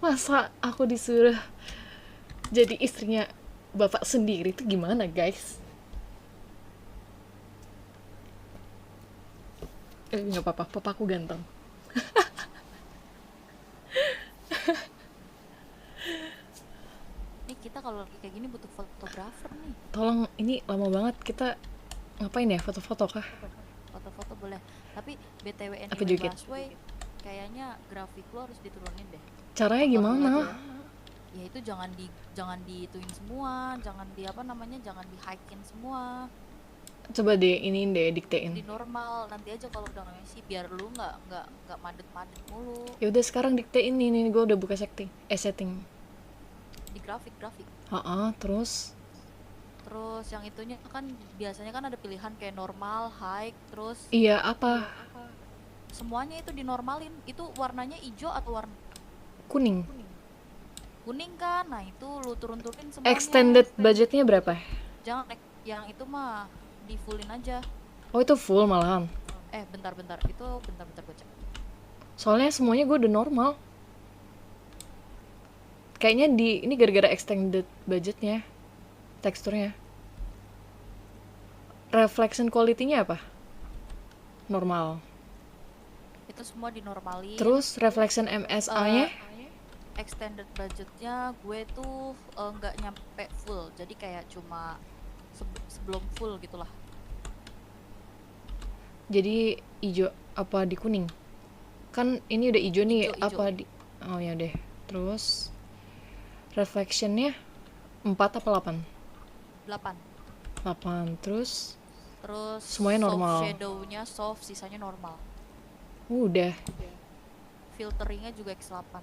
[SPEAKER 1] Masa aku disuruh jadi istrinya bapak sendiri tuh gimana, guys? Nggak apa-apa, papaku ganteng.
[SPEAKER 2] Nih kita kalau lagi kayak gini butuh fotografer nih.
[SPEAKER 1] Tolong, ini lama banget kita ngapain ya, foto-foto kah?
[SPEAKER 2] Foto-foto boleh. Tapi BTW
[SPEAKER 1] Apa
[SPEAKER 2] anyway
[SPEAKER 1] joget?
[SPEAKER 2] Busway, kayaknya grafik lo harus diturunin deh.
[SPEAKER 1] Caranya
[SPEAKER 2] Upload
[SPEAKER 1] gimana?
[SPEAKER 2] dulu aja. Ya itu jangan dituin semua, jangan jangan di hikein semua.
[SPEAKER 1] Coba deh, ini deh, diktein.
[SPEAKER 2] Di normal nanti aja kalau udah nge biar lu nggak madet mulu.
[SPEAKER 1] Ya udah sekarang diktein ini, gue udah buka setting.
[SPEAKER 2] Di grafik.
[SPEAKER 1] Terus
[SPEAKER 2] Terus yang itunya kan biasanya kan ada pilihan kayak normal, high, terus
[SPEAKER 1] iya apa?
[SPEAKER 2] semuanya itu dinormalin. Itu warnanya hijau atau warna
[SPEAKER 1] Kuning.
[SPEAKER 2] kuning kan? Nah, itu lu turunin semuanya.
[SPEAKER 1] Extended budgetnya berapa?
[SPEAKER 2] Jangan Yang itu mah di fullin aja.
[SPEAKER 1] Oh itu full malahan.
[SPEAKER 2] Bentar-bentar. Itu bentar-bentar gue cek.
[SPEAKER 1] Soalnya semuanya gue udah normal. Kayaknya ini gara-gara extended budgetnya, teksturnya. Reflection quality-nya apa? Normal.
[SPEAKER 2] Itu semua dinormalin.
[SPEAKER 1] Terus reflection MSA-nya?
[SPEAKER 2] Extended budgetnya gue tuh nggak nyampe full. Jadi kayak cuma sebelum full gitulah.
[SPEAKER 1] Jadi hijau apa di kuning? Kan ini udah hijau nih,
[SPEAKER 2] Ijo.
[SPEAKER 1] apa di... Oh ya deh. Terus reflectionnya 4 apa 8?
[SPEAKER 2] 8.
[SPEAKER 1] 8. Terus
[SPEAKER 2] soft
[SPEAKER 1] semuanya normal.
[SPEAKER 2] shadownya soft, sisanya normal.
[SPEAKER 1] Udah.
[SPEAKER 2] Filteringnya juga X8.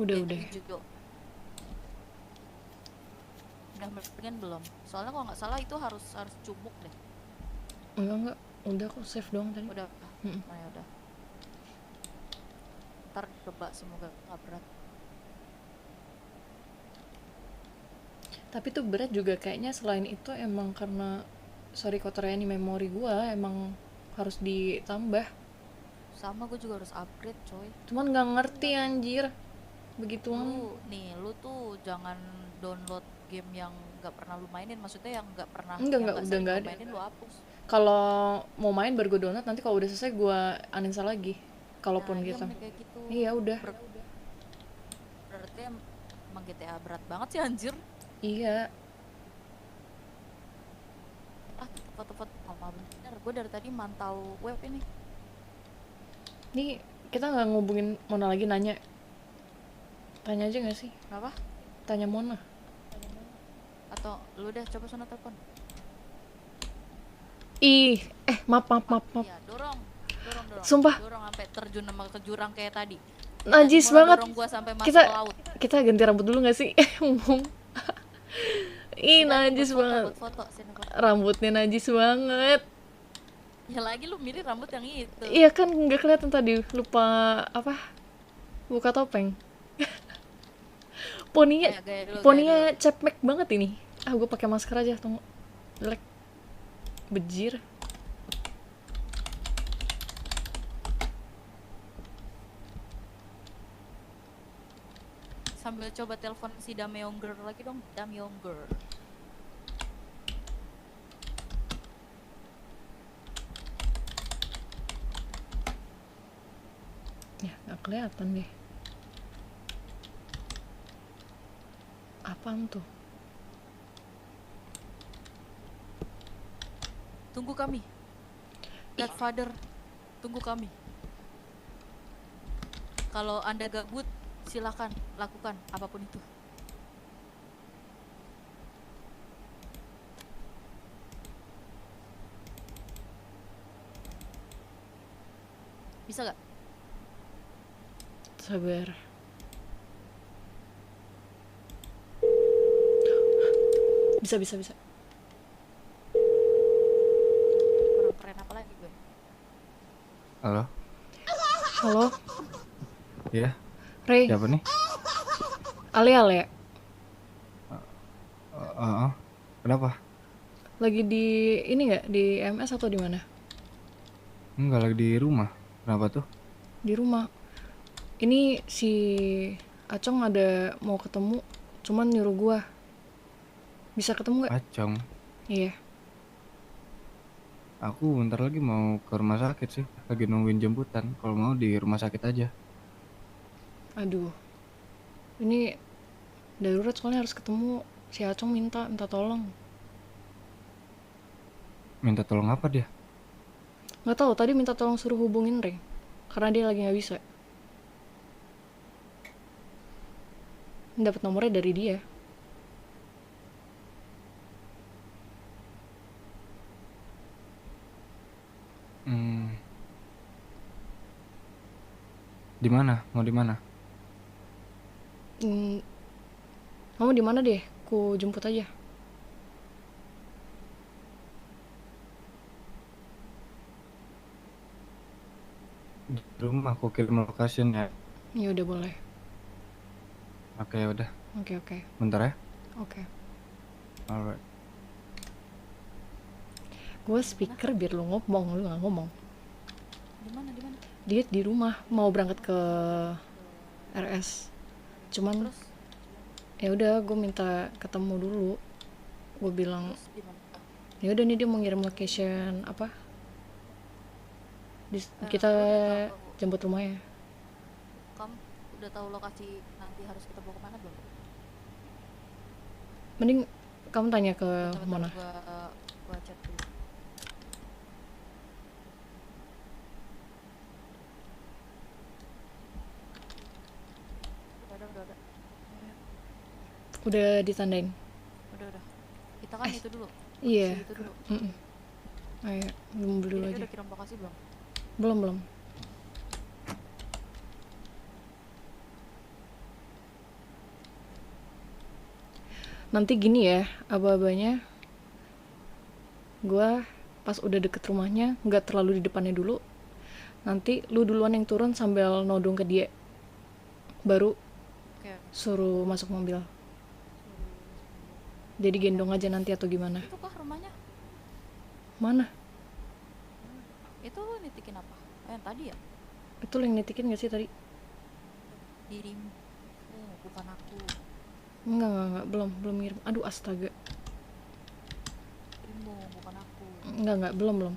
[SPEAKER 1] Udah.
[SPEAKER 2] Hijau. Udah mendingan belum? Soalnya kalau nggak salah itu harus cubuk deh.
[SPEAKER 1] Enggak. Udah kok save doang tadi.
[SPEAKER 2] Udah.
[SPEAKER 1] Mm-mm.
[SPEAKER 2] Nah ya udah. Ntar coba, semoga nggak berat.
[SPEAKER 1] Tapi tuh berat juga kayaknya selain itu emang karena kotornya ini memori gua emang harus ditambah.
[SPEAKER 2] Sama gue juga harus upgrade coy.
[SPEAKER 1] Cuman nggak ngerti anjir. Begituan.
[SPEAKER 2] Lu tuh jangan download game yang nggak pernah lu mainin. Maksudnya yang nggak pernah,
[SPEAKER 1] Enggak,
[SPEAKER 2] yang
[SPEAKER 1] udah
[SPEAKER 2] sering
[SPEAKER 1] nggak
[SPEAKER 2] lu
[SPEAKER 1] ada.
[SPEAKER 2] mainin lu hapus.
[SPEAKER 1] Kalau mau main baru gue download, nanti kalau udah selesai gue uninstall lagi. Kalaupun
[SPEAKER 2] Iya,
[SPEAKER 1] gitu.
[SPEAKER 2] mending kayak gitu.
[SPEAKER 1] Iya udah.
[SPEAKER 2] Berarti emang GTA berat banget sih anjir.
[SPEAKER 1] Iya.
[SPEAKER 2] Foto-foto sama bener. Gue dari tadi mantau web ini.
[SPEAKER 1] Nih kita nggak ngubungin Mona lagi nanya. Tanya aja nggak sih?
[SPEAKER 2] Kenapa?
[SPEAKER 1] Tanya Mona.
[SPEAKER 2] Atau lu udah coba sana telepon.
[SPEAKER 1] Ih, maaf.
[SPEAKER 2] Iya, dorong.
[SPEAKER 1] Sumpah.
[SPEAKER 2] Dorong sampai terjun sama ke jurang kayak tadi.
[SPEAKER 1] Najis
[SPEAKER 2] Mona
[SPEAKER 1] banget.
[SPEAKER 2] dorong gua sampai masuk
[SPEAKER 1] Kita
[SPEAKER 2] ke laut.
[SPEAKER 1] kita ganti rambut dulu nggak sih? Ngomong. Ih, najis banget.
[SPEAKER 2] Buat foto, sini foto.
[SPEAKER 1] Rambutnya najis banget.
[SPEAKER 2] Ya lagi lu milih rambut yang itu.
[SPEAKER 1] Iya kan nggak kelihatan tadi, lupa apa? Buka topeng. Poninya
[SPEAKER 2] Gaya dulu,
[SPEAKER 1] poninya cepmek banget ini. Gue pakai masker aja, tunggu. Jelek. Bejir.
[SPEAKER 2] Sambil coba telepon si Damyeong Girl lagi dong. Damyeong Girl.
[SPEAKER 1] Ya, nggak kelihatan deh. Apaan tuh?
[SPEAKER 2] Tunggu kami. Godfather, tunggu kami. Kalau Anda gabut, silakan lakukan apapun itu. Bisa gak?
[SPEAKER 1] Sabar. Bisa.
[SPEAKER 2] Kurang keren apa lagi gue?
[SPEAKER 7] Halo,
[SPEAKER 1] Halo,
[SPEAKER 7] iya,
[SPEAKER 1] Rey.
[SPEAKER 7] siapa nih?
[SPEAKER 1] Ale.
[SPEAKER 7] Kenapa?
[SPEAKER 1] Lagi di ini nggak di MS atau di mana?
[SPEAKER 7] Enggak, lagi di rumah. Kenapa tuh?
[SPEAKER 1] Di rumah. Ini si Acong ada mau ketemu, cuman nyuruh gua. Bisa ketemu nggak?
[SPEAKER 7] Acong.
[SPEAKER 1] Iya.
[SPEAKER 7] Aku bentar lagi mau ke rumah sakit sih. Lagi nungguin jemputan. Kalau mau di rumah sakit aja.
[SPEAKER 1] Aduh. Ini darurat soalnya harus ketemu. Si Acong minta tolong.
[SPEAKER 7] Minta tolong apa dia?
[SPEAKER 1] Nggak tahu, tadi minta tolong suruh hubungin Rey. Karena dia lagi nggak bisa. Dapat nomornya dari dia.
[SPEAKER 7] Di mana? Mau di mana?
[SPEAKER 1] Kamu di mana deh? Ku jemput aja.
[SPEAKER 7] Di rumah. Aku kirim location ya.
[SPEAKER 1] Ya udah boleh.
[SPEAKER 7] Oke, udah.
[SPEAKER 1] Oke, oke.
[SPEAKER 7] Bentar ya.
[SPEAKER 1] Oke.
[SPEAKER 7] Alright.
[SPEAKER 1] Gue speaker biar lu ngomong, lu nggak ngomong.
[SPEAKER 2] Di mana?
[SPEAKER 1] Dia di rumah mau berangkat ke RS. Cuman
[SPEAKER 2] Terus
[SPEAKER 1] ya udah gue minta ketemu dulu. Gue bilang
[SPEAKER 2] di mana?
[SPEAKER 1] ya udah nih dia mau ngirim location apa? Kita
[SPEAKER 2] Lu udah tahu,
[SPEAKER 1] jemput rumahnya.
[SPEAKER 2] kamu udah tahu lokasi nanti harus kita bawa kemana belum?
[SPEAKER 1] Mending kamu tanya ke
[SPEAKER 2] Bentar,
[SPEAKER 1] mana?
[SPEAKER 2] gua chat dulu. Udah.
[SPEAKER 1] Udah ditandain.
[SPEAKER 2] Udah. Kita kan itu dulu.
[SPEAKER 1] Iya.
[SPEAKER 2] Si itu dulu.
[SPEAKER 1] Ayo, belum dulu
[SPEAKER 2] Dia
[SPEAKER 1] aja.
[SPEAKER 2] udah kirim lokasi belum?
[SPEAKER 1] Belum. Nanti gini ya, aba-abanya gue pas udah deket rumahnya nggak terlalu di depannya dulu. Nanti lu duluan yang turun sambil nodong ke dia, baru
[SPEAKER 2] Oke.
[SPEAKER 1] suruh masuk mobil. Jadi gendong aja nanti atau gimana?
[SPEAKER 2] Itu kah rumahnya?
[SPEAKER 1] Mana?
[SPEAKER 2] Itu lu nitikin apa? Yang tadi ya?
[SPEAKER 1] Itu lu yang netikin gak sih tadi?
[SPEAKER 2] Dirimu. Bukan aku.
[SPEAKER 1] Enggak, belum ngirim. Aduh astaga.
[SPEAKER 2] Dirimu, bukan aku.
[SPEAKER 1] Enggak, belum.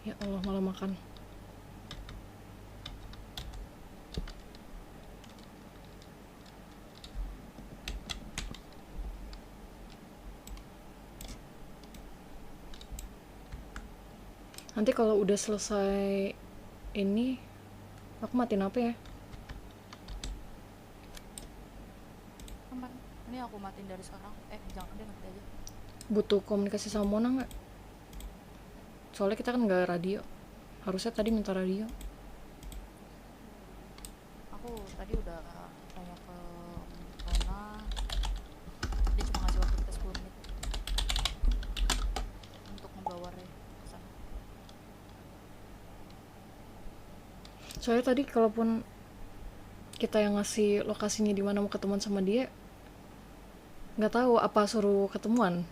[SPEAKER 1] Ya Allah, malah makan. Nanti kalau udah selesai ini, aku matiin apa ya?
[SPEAKER 2] Aman. Ini aku matiin dari sekarang. Jangan deh, nanti aja.
[SPEAKER 1] Butuh komunikasi sama Mona nggak? Soalnya kita kan nggak radio. Harusnya tadi minta radio.
[SPEAKER 2] Aku tadi udah tanya ke Mona. Dia cuma ngasih waktu kita 10 menit untuk membawa Ray ke sana.
[SPEAKER 1] Soalnya tadi kalaupun kita yang ngasih lokasinya di mana mau ketemuan sama dia, nggak tahu apa suruh ketemuan.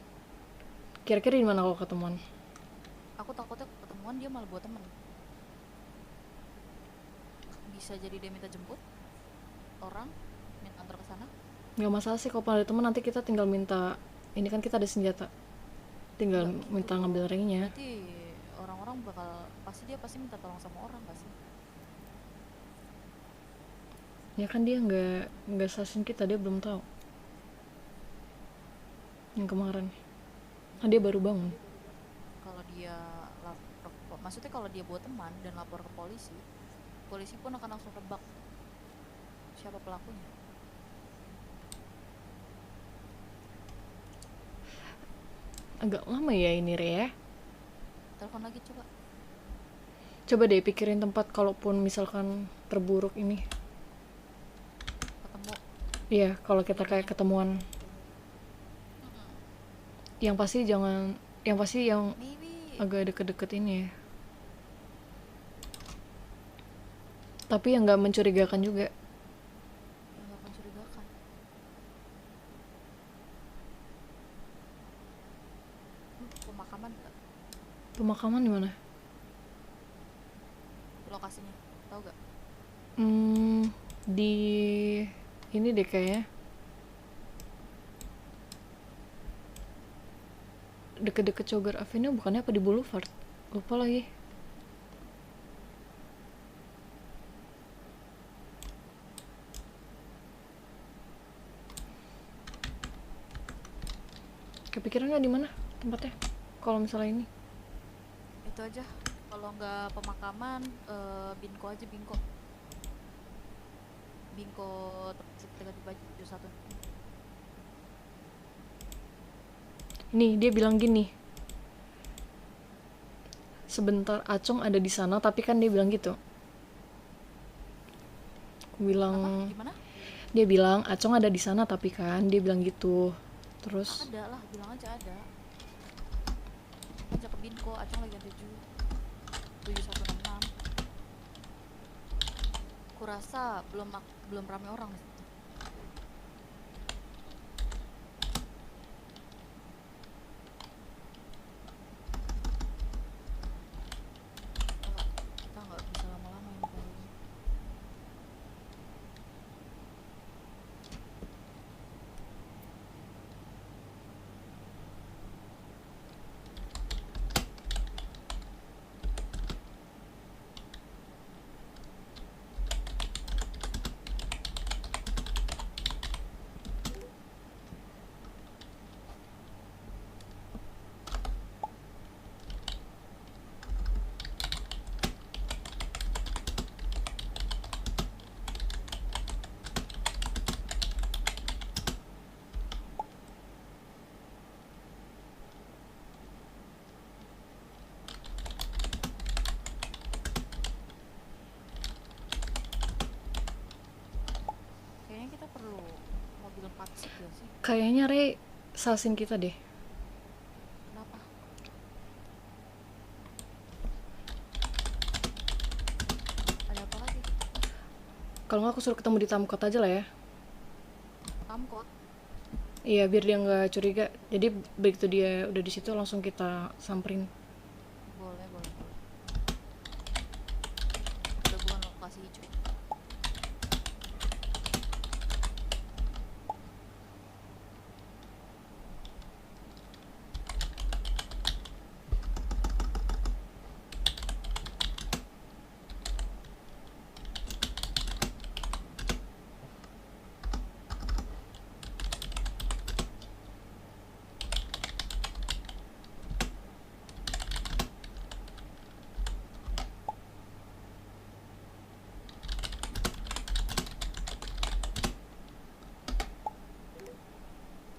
[SPEAKER 1] Kira-kira di mana kalau ketemuan?
[SPEAKER 2] Aku takutnya ketemuan dia malah buat temen. Bisa jadi dia minta jemput orang, minta antar ke sana.
[SPEAKER 1] Nggak masalah sih kalau ada teman, nanti kita tinggal minta. Ini kan kita ada senjata, tinggal minta ngambil ringnya.
[SPEAKER 2] Nanti orang-orang dia pasti minta tolong sama orang pasti.
[SPEAKER 1] Ya kan dia nggak sasin kita, dia belum tahu. Yang kemarin kan dia baru bangun.
[SPEAKER 2] Kalau dia maksudnya kalau dia buat teman dan lapor ke polisi, polisi pun akan langsung tebak siapa pelakunya.
[SPEAKER 1] Agak lama ya ini Re.
[SPEAKER 2] Telepon lagi coba.
[SPEAKER 1] Coba deh pikirin tempat kalaupun misalkan terburuk ini.
[SPEAKER 2] Ketemu.
[SPEAKER 1] Iya, kalau kita kayak ketemuan. Yang pasti yang
[SPEAKER 2] Maybe
[SPEAKER 1] agak deket-deket ini ya. Tapi yang nggak mencurigakan juga.
[SPEAKER 2] nggak mencurigakan. Pemakaman nggak?
[SPEAKER 1] Pemakaman di mana?
[SPEAKER 2] Lokasinya tahu gak?
[SPEAKER 1] Di ini deh kayaknya. Deket-deket Sugar Avenue bukannya apa di Boulevard? Lupa lagi. Kepikiran nggak di mana tempatnya? Kalau misalnya ini.
[SPEAKER 2] Itu aja. Kalau nggak pemakaman, Binko aja Binko. Binko dekat baju satu.
[SPEAKER 1] Nih dia bilang gini. Sebentar Acong ada di sana, tapi kan dia bilang gitu. Aku bilang,
[SPEAKER 2] Gimana?
[SPEAKER 1] dia bilang Acong ada di sana, tapi kan dia bilang gitu. Terus
[SPEAKER 2] Ada lah, bilang aja ada. Aja ke Binko, Acong lagi 7 7166. Kurasa belum ramai orang di situ. Kita nggak bisa lama-lama ini kalau ini. Kayaknya kita perlu mobil patsik ya sih.
[SPEAKER 1] Kayaknya Ray sasin kita deh.
[SPEAKER 2] Kenapa? Ada apa lagi?
[SPEAKER 1] Kalau nggak aku suruh ketemu di Tamkot aja lah ya.
[SPEAKER 2] Tamkot.
[SPEAKER 1] Iya, biar dia nggak curiga. Jadi begitu dia udah di situ langsung kita samperin.
[SPEAKER 2] Boleh. Udah bukan lokasi hijau.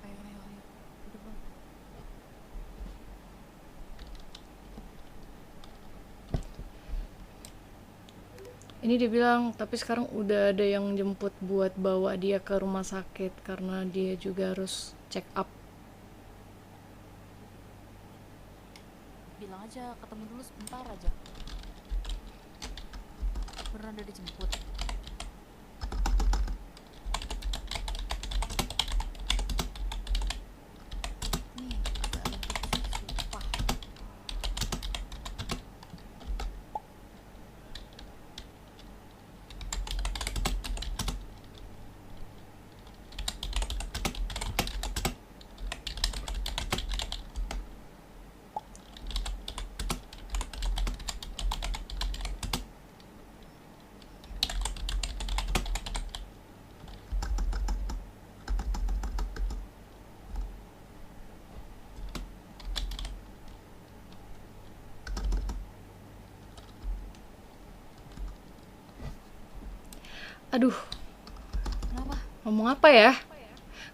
[SPEAKER 2] Ayo. Udah bang.
[SPEAKER 1] Ini dia bilang, tapi sekarang udah ada yang jemput buat bawa dia ke rumah sakit karena dia juga harus check up.
[SPEAKER 2] Bilang aja ketemu dulu sebentar aja. Beneran udah dijemput. Nih, ada sumpah.
[SPEAKER 1] Aduh,
[SPEAKER 2] Kenapa?
[SPEAKER 1] ngomong apa ya?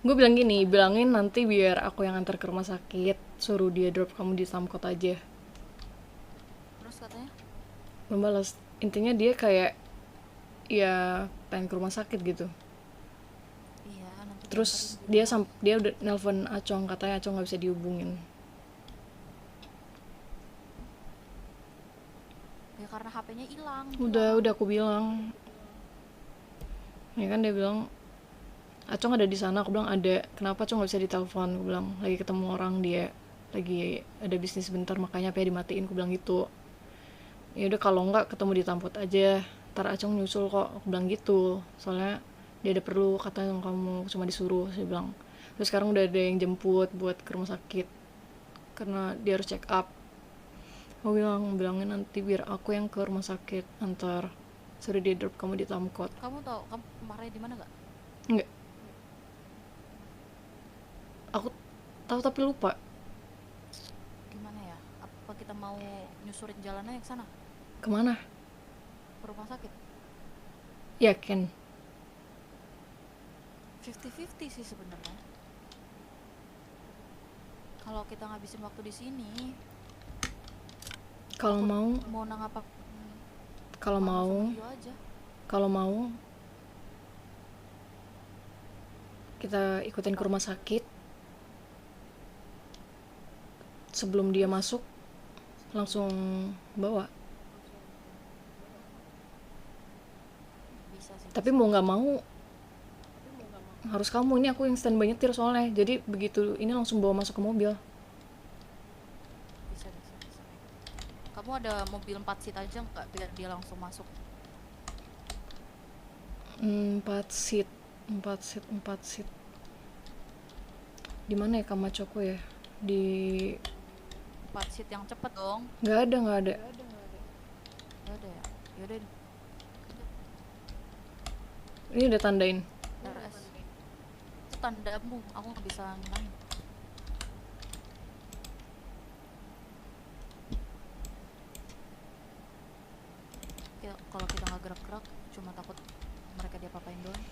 [SPEAKER 1] Gue bilang gini, bilangin nanti biar aku yang antar ke rumah sakit, suruh dia drop kamu di Tamkot aja.
[SPEAKER 2] Terus katanya?
[SPEAKER 1] Belum balas. Intinya dia kayak ya pengen ke rumah sakit gitu.
[SPEAKER 2] Iya, nanti
[SPEAKER 1] Terus
[SPEAKER 2] diantarin gitu.
[SPEAKER 1] dia udah nelpon Acong, katanya Acong nggak bisa dihubungin.
[SPEAKER 2] Ya karena HP-nya hilang.
[SPEAKER 1] Udah aku bilang. Ya kan dia bilang, Acong ada di sana. Aku bilang ada. Kenapa Acong nggak bisa ditelepon? Aku bilang lagi ketemu orang, dia lagi ada bisnis bentar makanya HP dimatiin. Aku bilang gitu. Ya udah kalau nggak ketemu di Tamkot aja. Ntar Acong nyusul kok. Aku bilang gitu. Soalnya dia ada perlu, katanya kamu cuma disuruh. Saya bilang. Terus sekarang udah ada yang jemput buat ke rumah sakit karena dia harus check up. Aku bilangin nanti biar aku yang ke rumah sakit antar, suruh dia drop kamu di Tamkot.
[SPEAKER 2] Kamu kemarin di mana gak?
[SPEAKER 1] Enggak, aku tahu tapi lupa.
[SPEAKER 2] Gimana ya? Apa kita mau nyusurin jalannya ke sana?
[SPEAKER 1] Kemana?
[SPEAKER 2] Ke rumah sakit?
[SPEAKER 1] Yakin?
[SPEAKER 2] 50-50 sih sebenarnya. Kalau kita ngabisin waktu di sini,
[SPEAKER 1] Kalau
[SPEAKER 2] aku
[SPEAKER 1] mau,
[SPEAKER 2] mau nangap
[SPEAKER 1] kalau mau,
[SPEAKER 2] aja.
[SPEAKER 1] kalau mau kita ikutin ke rumah sakit. Sebelum dia masuk, langsung bawa.
[SPEAKER 2] Bisa
[SPEAKER 1] Tapi mau nggak mau harus kamu, ini aku yang standby nyetir soalnya. Jadi begitu ini langsung bawa masuk ke mobil.
[SPEAKER 2] Bisa. Kamu ada mobil 4 seat aja nggak biar dia langsung masuk?
[SPEAKER 1] 4 seat. Di mana ya Kamachoko ya? Di
[SPEAKER 2] 4 seat yang cepet dong.
[SPEAKER 1] nggak ada.
[SPEAKER 2] Gak ada ya? Yaudah
[SPEAKER 1] Ini udah tandain.
[SPEAKER 2] RS. Itu tandamu, aku nggak bisa ngilangin. Ya, kalau kita nggak gerak-gerak, cuma takut mereka diapa-apain doang.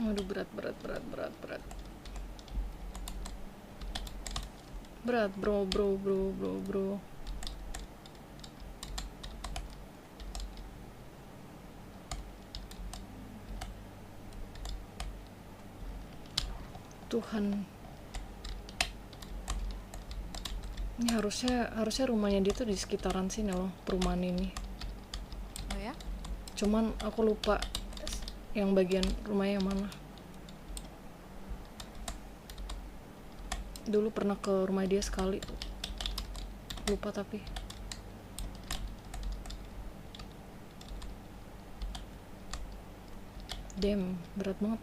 [SPEAKER 1] Waduh, berat. Berat, bro. Tuhan. Ini harusnya rumahnya dia tuh di sekitaran sini loh, perumahan ini.
[SPEAKER 2] Oh ya?
[SPEAKER 1] Cuman aku lupa yang bagian rumahnya yang mana. Dulu pernah ke rumah dia sekali. Lupa tapi. Damn, berat banget.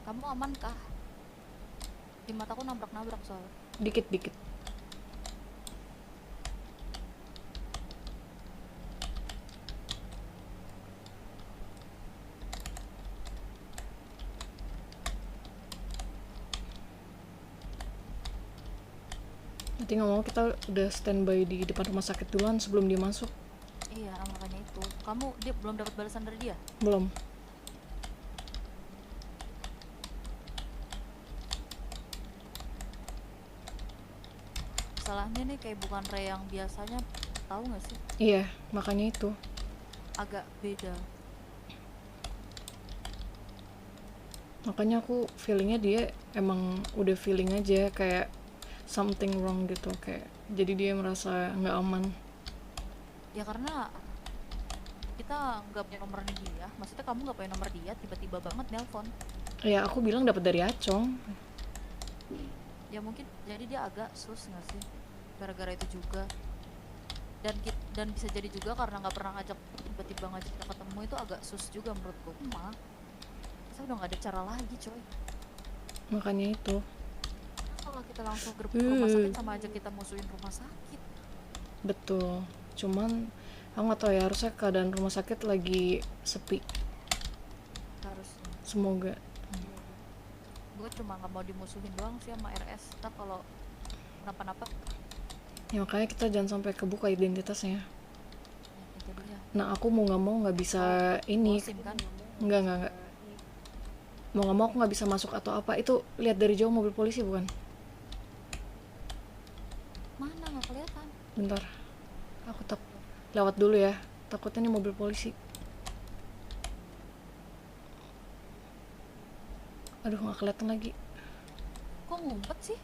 [SPEAKER 2] Kamu aman kah? Di mataku nabrak-nabrak soalnya.
[SPEAKER 1] Dikit. Nanti nggak mau kita udah standby di depan rumah sakit duluan sebelum dia masuk.
[SPEAKER 2] Iya, makanya itu. Dia belum dapat balasan dari dia?
[SPEAKER 1] Belum.
[SPEAKER 2] Salahnya nih kayak bukan Ray yang biasanya, tahu nggak sih?
[SPEAKER 1] Iya, makanya itu.
[SPEAKER 2] Agak beda.
[SPEAKER 1] Makanya aku feelingnya dia emang udah feeling aja kayak something wrong gitu, kayak jadi dia merasa nggak aman.
[SPEAKER 2] Ya karena kita nggak punya nomornya dia. Maksudnya kamu nggak punya nomor dia, tiba-tiba banget nelpon.
[SPEAKER 1] Ya aku bilang dapat dari Acong.
[SPEAKER 2] Ya mungkin jadi dia agak sus nggak sih, gara-gara itu juga. Dan bisa jadi juga karena nggak pernah tiba-tiba ngajak kita ketemu, itu agak sus juga menurutku. Saya udah nggak ada cara lagi coy.
[SPEAKER 1] Makanya itu.
[SPEAKER 2] Kalau kita langsung gerbek rumah sakit sama aja kita musuhin rumah sakit.
[SPEAKER 1] Betul. Cuman aku nggak tahu ya, harusnya keadaan rumah sakit lagi sepi.
[SPEAKER 2] Harusnya.
[SPEAKER 1] Semoga.
[SPEAKER 2] Gue cuma nggak mau dimusuhin doang sih sama RS. Ntar kalau kenapa-napa
[SPEAKER 1] Ya makanya kita jangan sampai kebuka identitasnya.
[SPEAKER 2] ya jadinya
[SPEAKER 1] Nah aku mau nggak bisa ini.
[SPEAKER 2] SIM kan.
[SPEAKER 1] Nggak. Mau nggak mau aku nggak bisa masuk atau apa. Itu lihat dari jauh mobil polisi bukan?
[SPEAKER 2] Mana nggak kelihatan.
[SPEAKER 1] Bentar. Aku tak lewat dulu ya. Takutnya nih mobil polisi. Aduh, nggak kelihatan lagi.
[SPEAKER 2] Kok ngumpet sih?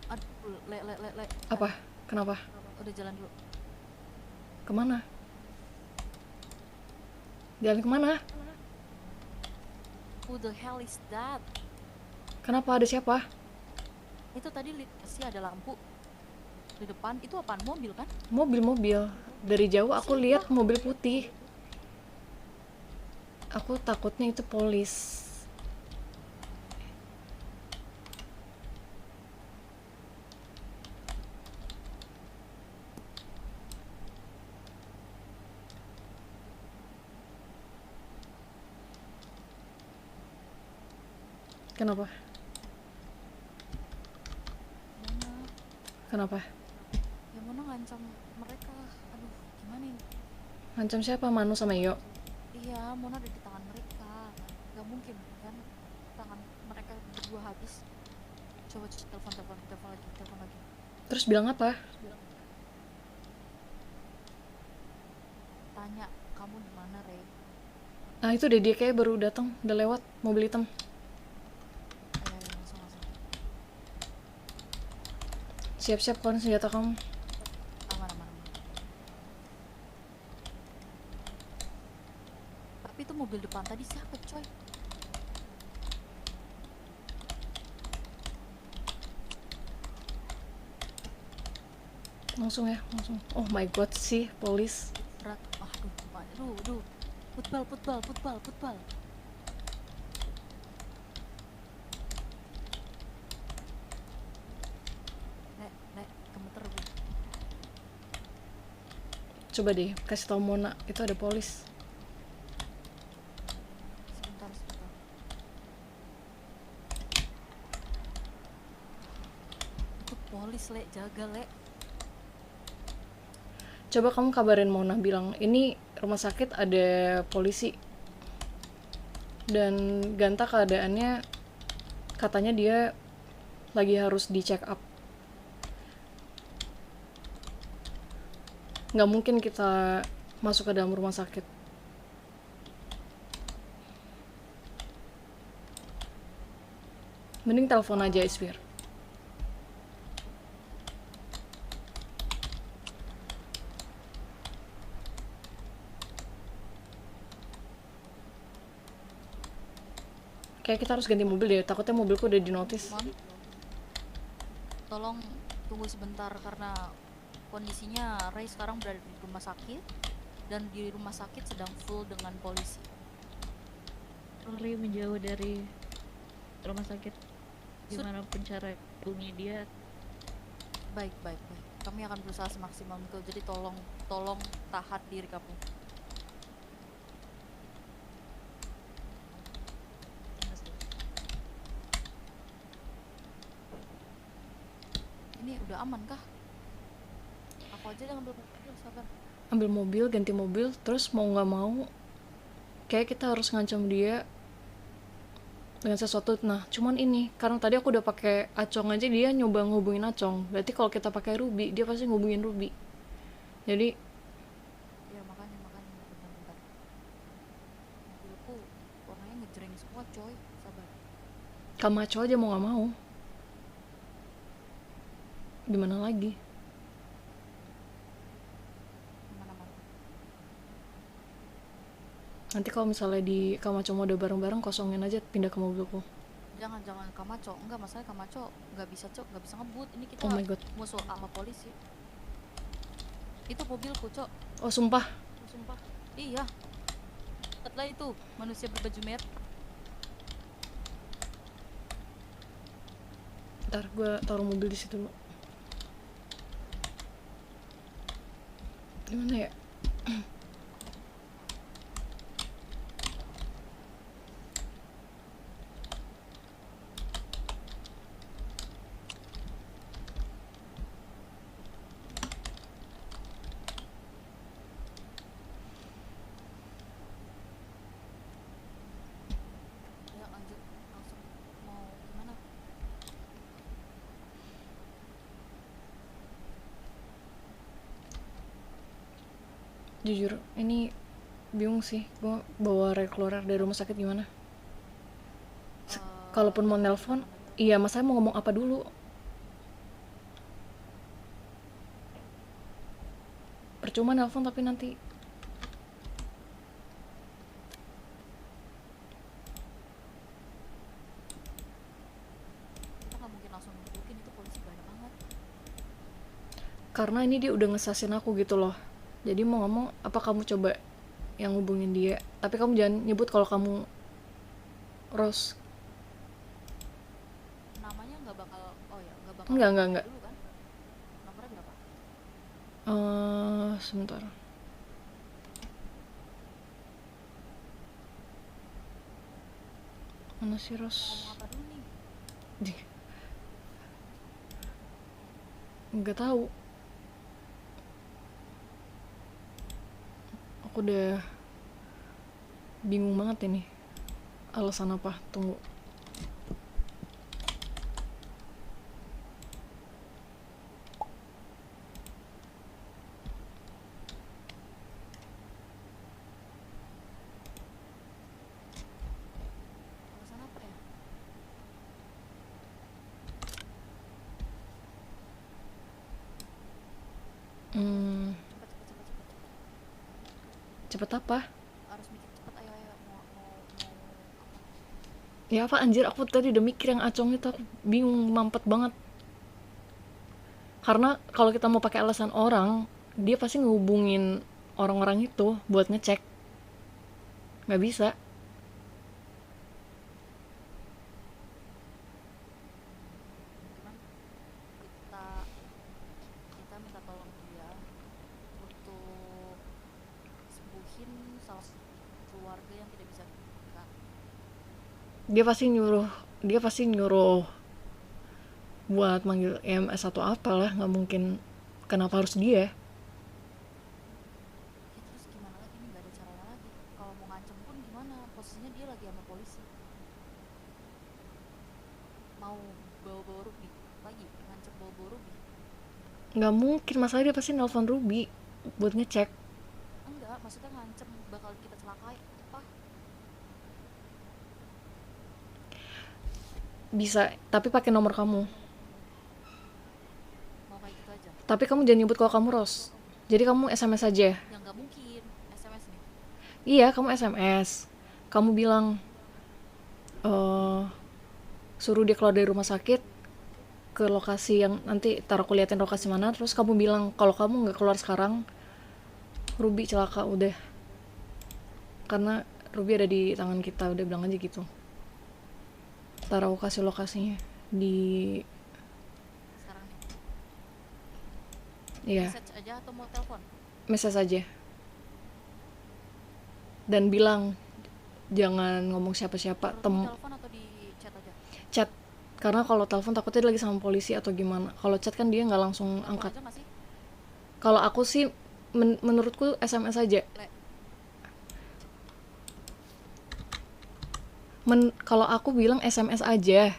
[SPEAKER 2] Aduh, le.
[SPEAKER 1] Apa? Kenapa?
[SPEAKER 2] Udah jalan dulu.
[SPEAKER 1] Kemana? Jalan kemana?
[SPEAKER 2] Who the hell is that?
[SPEAKER 1] Kenapa? Ada siapa?
[SPEAKER 2] Itu tadi sih ada lampu di depan. Itu apaan? Mobil kan?
[SPEAKER 1] Mobil. Dari jauh aku lihat mobil putih. Aku takutnya itu polis. Kenapa?
[SPEAKER 2] Mona,
[SPEAKER 1] Kenapa?
[SPEAKER 2] ya Mona ngancam mereka. Aduh, gimana ini?
[SPEAKER 1] Ngancam siapa? Manu sama Iyo?
[SPEAKER 2] Iya, Mona ada di tangan mereka. Gak mungkin kan tangan mereka berdua habis. Coba telepon lagi.
[SPEAKER 1] Terus bilang apa?
[SPEAKER 2] Tanya, kamu di mana, Rey?
[SPEAKER 1] Nah itu deh, dia kayak baru datang, udah lewat mobil hitam.
[SPEAKER 2] Ayo, langsung.
[SPEAKER 1] Siap-siap kan senjata kamu.
[SPEAKER 2] Aman. Tapi itu mobil depan tadi siapa, coy?
[SPEAKER 1] Langsung. Oh my god sih, polis.
[SPEAKER 2] Berat. Aduh. Putbal. Nek, gemeter gue.
[SPEAKER 1] Coba deh, kasih tau Mona, itu ada polis.
[SPEAKER 2] Sebentar. Itu polis, Le, jaga, Le.
[SPEAKER 1] Coba kamu kabarin Mona, bilang ini rumah sakit ada polisi. Dan Ganta keadaannya katanya dia lagi harus di check up. Nggak mungkin kita masuk ke dalam rumah sakit. Mending telepon aja Isfir. Kayak kita harus ganti mobil deh, takutnya mobilku udah dinotis.
[SPEAKER 2] Mon, tolong tunggu sebentar karena kondisinya Ray sekarang berada di rumah sakit dan di rumah sakit sedang full dengan polisi.
[SPEAKER 5] Rory menjauh dari rumah sakit gimana pun cara hubungi dia.
[SPEAKER 2] Baik. Kami akan berusaha semaksimal mungkin. Jadi tolong tahan diri kamu. Ini udah aman kah? Aku aja yang ambil mobil, sabar.
[SPEAKER 1] Ambil mobil, ganti mobil, terus mau nggak mau kayak kita harus ngancam dia dengan sesuatu. Nah cuman ini karena tadi aku udah pakai Acong aja, dia nyoba ngehubungin Acong. Berarti kalau kita pakai Ruby, dia pasti ngehubungin Ruby. Jadi
[SPEAKER 2] Ya makanya bentar. Mobilku warnanya ngejreng semua, coy. Sabar.
[SPEAKER 1] Kamaco aja mau nggak mau. Gimana lagi?
[SPEAKER 2] Aman.
[SPEAKER 1] Nanti kalau misalnya di Kamaco mau udah bareng-bareng, kosongin aja, pindah ke mobilku.
[SPEAKER 2] Jangan Kamaco. Enggak, masalah Kamaco nggak bisa ngebut. Ini kita
[SPEAKER 1] Oh my god.
[SPEAKER 2] musuh sama polisi. Itu mobilku, Cok.
[SPEAKER 1] Oh sumpah.
[SPEAKER 2] Sumpah. Iya. Setelah itu manusia berbaju merah.
[SPEAKER 1] Ntar gue taruh mobil di situ dulu. Gimana ya?
[SPEAKER 2] Ya lanjut langsung mau gimana?
[SPEAKER 1] Jujur ini bingung sih, gue bawa Ray keluar dari rumah sakit gimana. Kalaupun mau nelpon, iya mas saya mau ngomong apa dulu. Percuma nelpon tapi nanti
[SPEAKER 2] Kita nggak mungkin langsung nunjukin, itu polisi banyak banget.
[SPEAKER 1] karena ini dia udah ngesasin aku gitu loh. Jadi mau ngomong apa kamu coba yang hubungin dia, tapi kamu jangan nyebut kalau kamu Rose.
[SPEAKER 2] Namanya nggak bakal, oh ya nggak bakal
[SPEAKER 1] Enggak.
[SPEAKER 2] dulu kan? Nomornya berapa?
[SPEAKER 1] Sebentar. Mana sih
[SPEAKER 2] Ngomong
[SPEAKER 1] Rose?
[SPEAKER 2] apa dulu nih?
[SPEAKER 1] Nggak tahu. Aku udah bingung banget ini. Alasan apa? Tunggu.
[SPEAKER 2] Alasan apa ya?
[SPEAKER 1] Hmm,
[SPEAKER 2] Cepet.
[SPEAKER 1] cepet apa?
[SPEAKER 2] Harus mikir cepet, ayo mau apa?
[SPEAKER 1] Ya apa anjir, aku tadi udah mikir yang acong itu, aku bingung mampet banget. Karena kalau kita mau pakai alasan orang, dia pasti ngehubungin orang-orang itu buat ngecek. Nggak bisa.
[SPEAKER 2] Cuman kita minta tolong dia untuk sembuhin salah satu keluarga yang tidak bisa kita.
[SPEAKER 1] Dia pasti nyuruh buat manggil EMS atau apalah, nggak mungkin. Kenapa harus dia?
[SPEAKER 2] Ya terus gimana lagi nih, nggak ada caranya lagi. Kalau mau ngancem pun gimana, posisinya dia lagi sama polisi. Mau bawa-bawa Ruby lagi, ngancem bawa-bawa Ruby.
[SPEAKER 1] Nggak mungkin, masalah dia pasti nelpon Ruby buat ngecek.
[SPEAKER 2] Enggak, maksudnya ngancem bakal kita celakai apa?
[SPEAKER 1] Bisa, tapi pakai nomor kamu.
[SPEAKER 2] Mau kayak gitu aja.
[SPEAKER 1] Tapi kamu jangan nyebut kalau kamu Rose. Jadi kamu SMS aja.
[SPEAKER 2] Ya nggak mungkin SMS nih.
[SPEAKER 1] Iya, kamu SMS. Kamu bilang suruh dia keluar dari rumah sakit ke lokasi yang nanti aku liatin lokasi mana. Terus kamu bilang kalau kamu nggak keluar sekarang, Ruby celaka udah. Karena Ruby ada di tangan kita, udah bilang aja gitu. Ntar aku kasih lokasinya di
[SPEAKER 2] Sekarang nih.
[SPEAKER 1] iya,
[SPEAKER 2] Message aja atau mau telepon?
[SPEAKER 1] message aja. Dan bilang jangan ngomong siapa-siapa,
[SPEAKER 2] Suruh di telepon atau di chat aja?
[SPEAKER 1] chat. Karena kalau telepon takutnya dia lagi sama polisi atau gimana. Kalau chat kan dia nggak langsung
[SPEAKER 2] Telepon
[SPEAKER 1] angkat.
[SPEAKER 2] aja nggak sih?
[SPEAKER 1] Kalau aku sih menurutku SMS aja.
[SPEAKER 2] Le,
[SPEAKER 1] Kalau aku bilang SMS aja.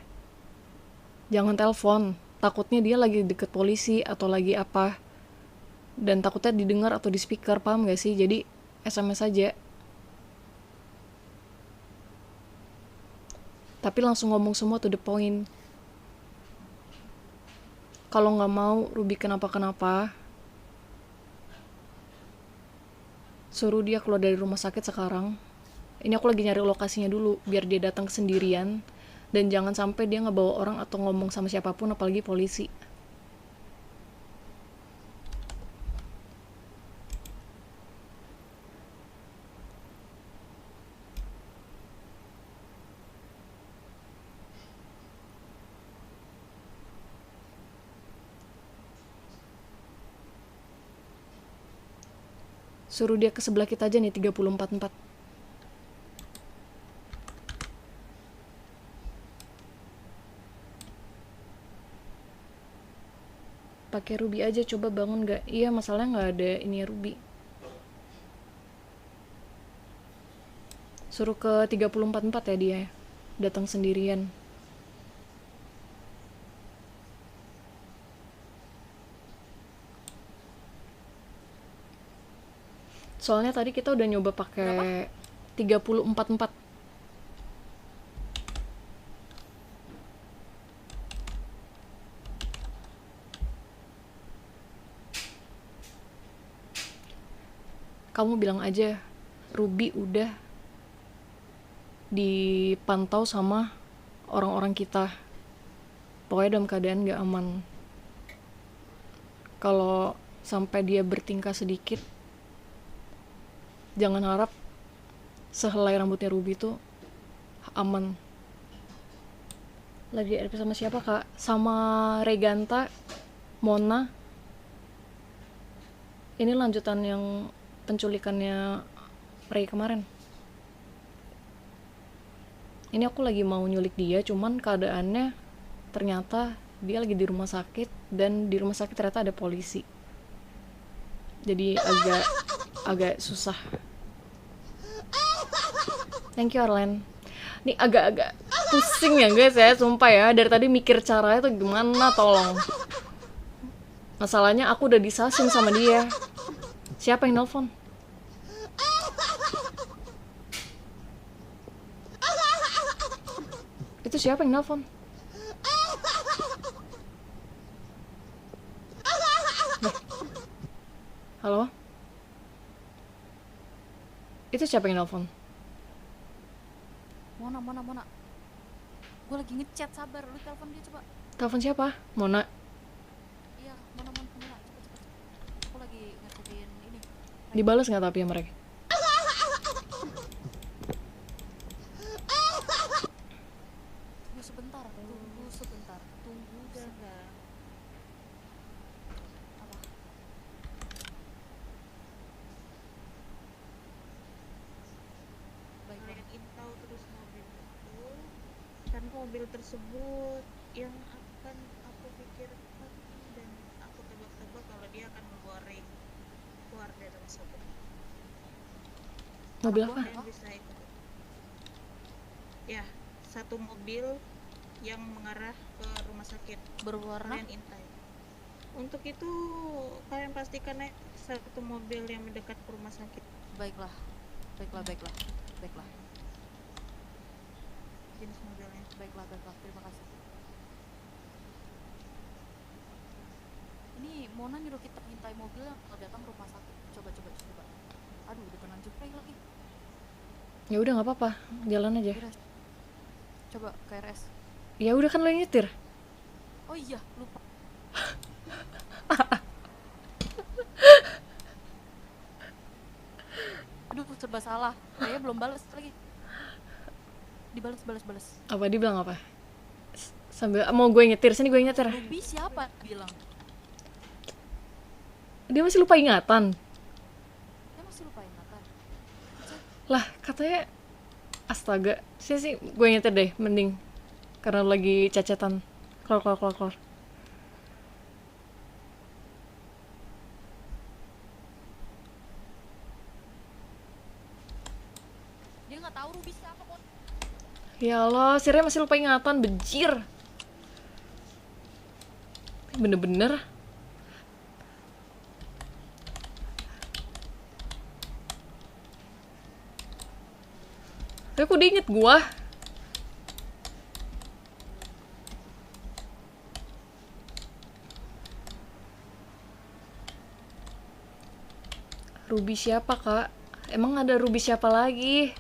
[SPEAKER 1] Jangan telepon. Takutnya dia lagi deket polisi atau lagi apa. Dan takutnya didengar atau di speaker, paham gak sih? Jadi SMS aja. Tapi langsung ngomong semua to the point. Kalau nggak mau Ruby kenapa-kenapa, suruh dia keluar dari rumah sakit sekarang. Ini aku lagi nyari lokasinya dulu biar dia datang sendirian, dan jangan sampai dia ngebawa orang atau ngomong sama siapapun apalagi polisi. Suruh dia ke sebelah kita aja nih, 344. Pakai Ruby aja, coba bangun nggak? Iya, masalahnya nggak ada ini Ruby. Suruh ke 344 ya dia. Datang sendirian. Soalnya tadi kita udah nyoba pakai 3044. Kamu bilang aja Ruby udah dipantau sama orang-orang kita. Pokoknya dalam keadaan gak aman. Kalau sampai dia bertingkah sedikit, jangan harap sehelai rambutnya Ruby tuh aman. Lagi ada sama siapa kak? Sama Reganta, Mona. Ini lanjutan yang penculikannya Ray kemarin. Ini aku lagi mau nyulik dia, cuman keadaannya ternyata dia lagi di rumah sakit, dan di rumah sakit ternyata ada polisi. Jadi agak susah. Thank you Arlen. Ini agak-agak pusing ya guys ya, sumpah ya. Dari tadi mikir caranya tuh gimana, tolong. Masalahnya aku udah disasin sama dia. Siapa yang nelpon? Itu siapa yang nelpon? Halo? Itu siapa yang nelpon?
[SPEAKER 2] Mona. Gue lagi ngechat, sabar. Lu telepon dia coba.
[SPEAKER 1] Telepon siapa? Mona.
[SPEAKER 2] Iya, Mona. Cepet. Aku lagi ngechatin ini.
[SPEAKER 1] Dibalas nggak tapi ya mereka?
[SPEAKER 2] Tunggu sebentar. Apa? Baiklah.
[SPEAKER 5] Intau terus mobil itu, kan mobil tersebut yang akan aku pikirkan, dan aku tebak-tebak kalau dia akan menggoreng keluar dari tersebut.
[SPEAKER 1] Mobil apa?
[SPEAKER 5] Yang bisa ikut. Ya, satu mobil yang mengarah ke rumah sakit.
[SPEAKER 2] Berwarna?
[SPEAKER 5] Kalian intai. Untuk itu kalian pastikan naik satu mobil yang mendekat ke rumah sakit.
[SPEAKER 2] Baiklah.
[SPEAKER 5] Jenis mobilnya.
[SPEAKER 2] Baiklah. Terima kasih. Ini Mona nyuruh kita mintai mobil yang datang ke rumah sakit. Coba. Aduh, udah kena jepret lagi.
[SPEAKER 1] Ya udah nggak apa-apa, jalan aja.
[SPEAKER 2] Yaudah. Coba KRS.
[SPEAKER 1] Ya udah kan lo yang nyetir.
[SPEAKER 2] Oh iya, lupa. Aduh, serba salah. Kayaknya belum balas lagi. Dibalas.
[SPEAKER 1] Apa dia bilang apa? Sambil mau gue nyetir, sini gue nyetir.
[SPEAKER 2] Ruby siapa bilang?
[SPEAKER 1] Dia masih lupa ingatan.
[SPEAKER 2] Dia masih lupa ingatan.
[SPEAKER 1] Lah katanya astaga. Sih gue nyetir deh, mending. Karena lagi cacatan. Keluar.
[SPEAKER 2] Dia nggak tahu Ruby siapa kok.
[SPEAKER 1] Ya Allah, si Ray masih lupa ingatan, bejir. Bener-bener. Tapi kok dia inget gua? Ruby siapa kak? Emang ada Ruby siapa lagi?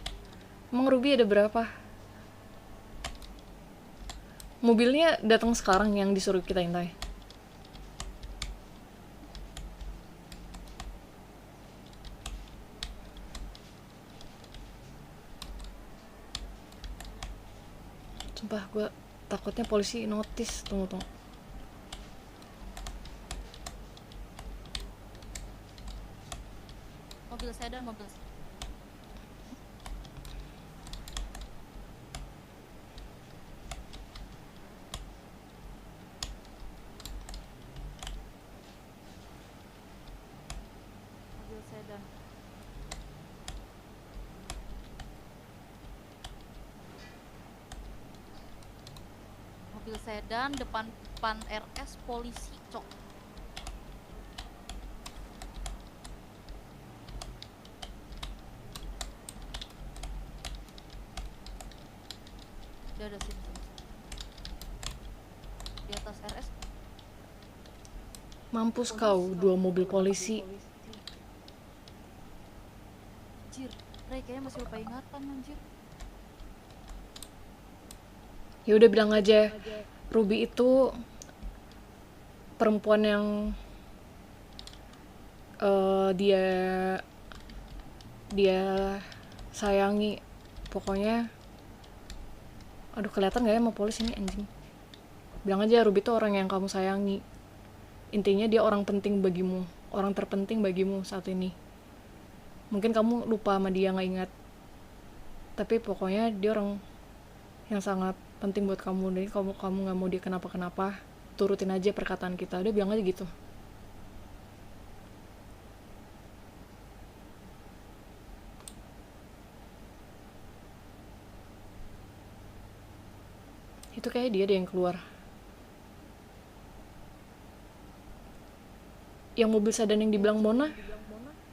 [SPEAKER 1] Emang Ruby ada berapa? Mobilnya datang sekarang yang disuruh kita intai. Sumpah gue takutnya polisi notice. Tunggu.
[SPEAKER 2] Mobil sedan. Mobil sedan depan RS polisi cok. Udah sini, sini. Di atas RS.
[SPEAKER 1] Mampus kau, 2 mobil polisi.
[SPEAKER 2] Anjir, Ray kayaknya masih lupa ingatan anjir.
[SPEAKER 1] Ya udah bilang aja, Ruby itu perempuan yang dia sayangi. Pokoknya aduh, kelihatan gak ya sama polisi ini anjing. Bilang aja Ruby itu orang yang kamu sayangi. Intinya dia orang penting bagimu, orang terpenting bagimu saat ini. Mungkin kamu lupa sama dia, gak ingat, tapi pokoknya dia orang yang sangat penting buat kamu. Jadi kamu gak mau dia kenapa-kenapa, turutin aja perkataan kita. Udah bilang aja gitu. Itu kayak dia deh yang keluar. Yang mobil sedan yang dibilang Mona,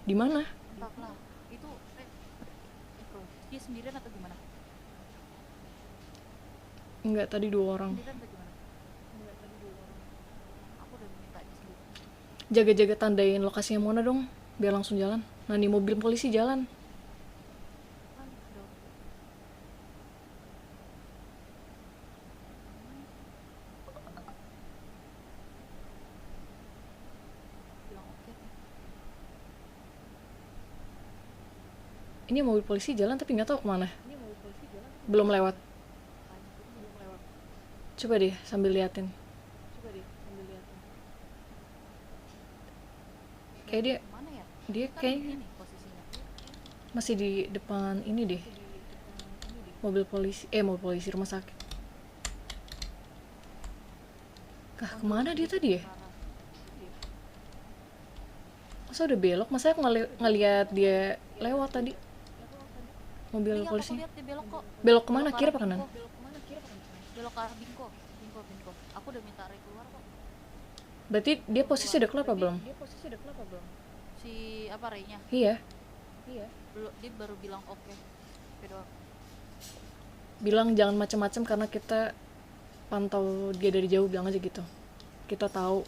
[SPEAKER 1] di mana?
[SPEAKER 2] Entahlah, itu bro, dia sendirian atau gimana?
[SPEAKER 1] Enggak, tadi 2 orang.
[SPEAKER 2] Sendirian atau gimana? Aku udah minta dia sendiri.
[SPEAKER 1] Jaga-jaga tandain lokasinya Mona dong, biar langsung jalan. Nah, nih mobil polisi jalan.
[SPEAKER 2] Kan udah bilang oke.
[SPEAKER 1] Ini mobil polisi jalan tapi nggak tahu kemana. Belum lewat. Coba deh sambil liatin. Kayak dia
[SPEAKER 2] Mana ya? Kan
[SPEAKER 1] kayaknya
[SPEAKER 2] ini posisinya.
[SPEAKER 1] masih di depan ini deh. Mobil polisi rumah sakit. Kah, kemana dia tadi ya? Masa udah belok? Masa aku ngeliat dia lewat tadi? Mobil
[SPEAKER 2] Iya,
[SPEAKER 1] polisi.
[SPEAKER 2] aku lihat dia belok kok.
[SPEAKER 1] Belok kemana?
[SPEAKER 2] Belok
[SPEAKER 1] Kiri
[SPEAKER 2] arah
[SPEAKER 1] apa kanan?
[SPEAKER 2] Binko. Belok ke arah Binko. Binko. Aku udah minta Ray keluar kok.
[SPEAKER 1] Berarti dia posisi udah keluar apa belum?
[SPEAKER 2] Si apa Ray-nya?
[SPEAKER 1] Iya.
[SPEAKER 2] Belum, dia baru bilang oke. Oke doang.
[SPEAKER 1] Bilang jangan macam-macam karena kita pantau dia dari jauh, bilang aja gitu. Kita tahu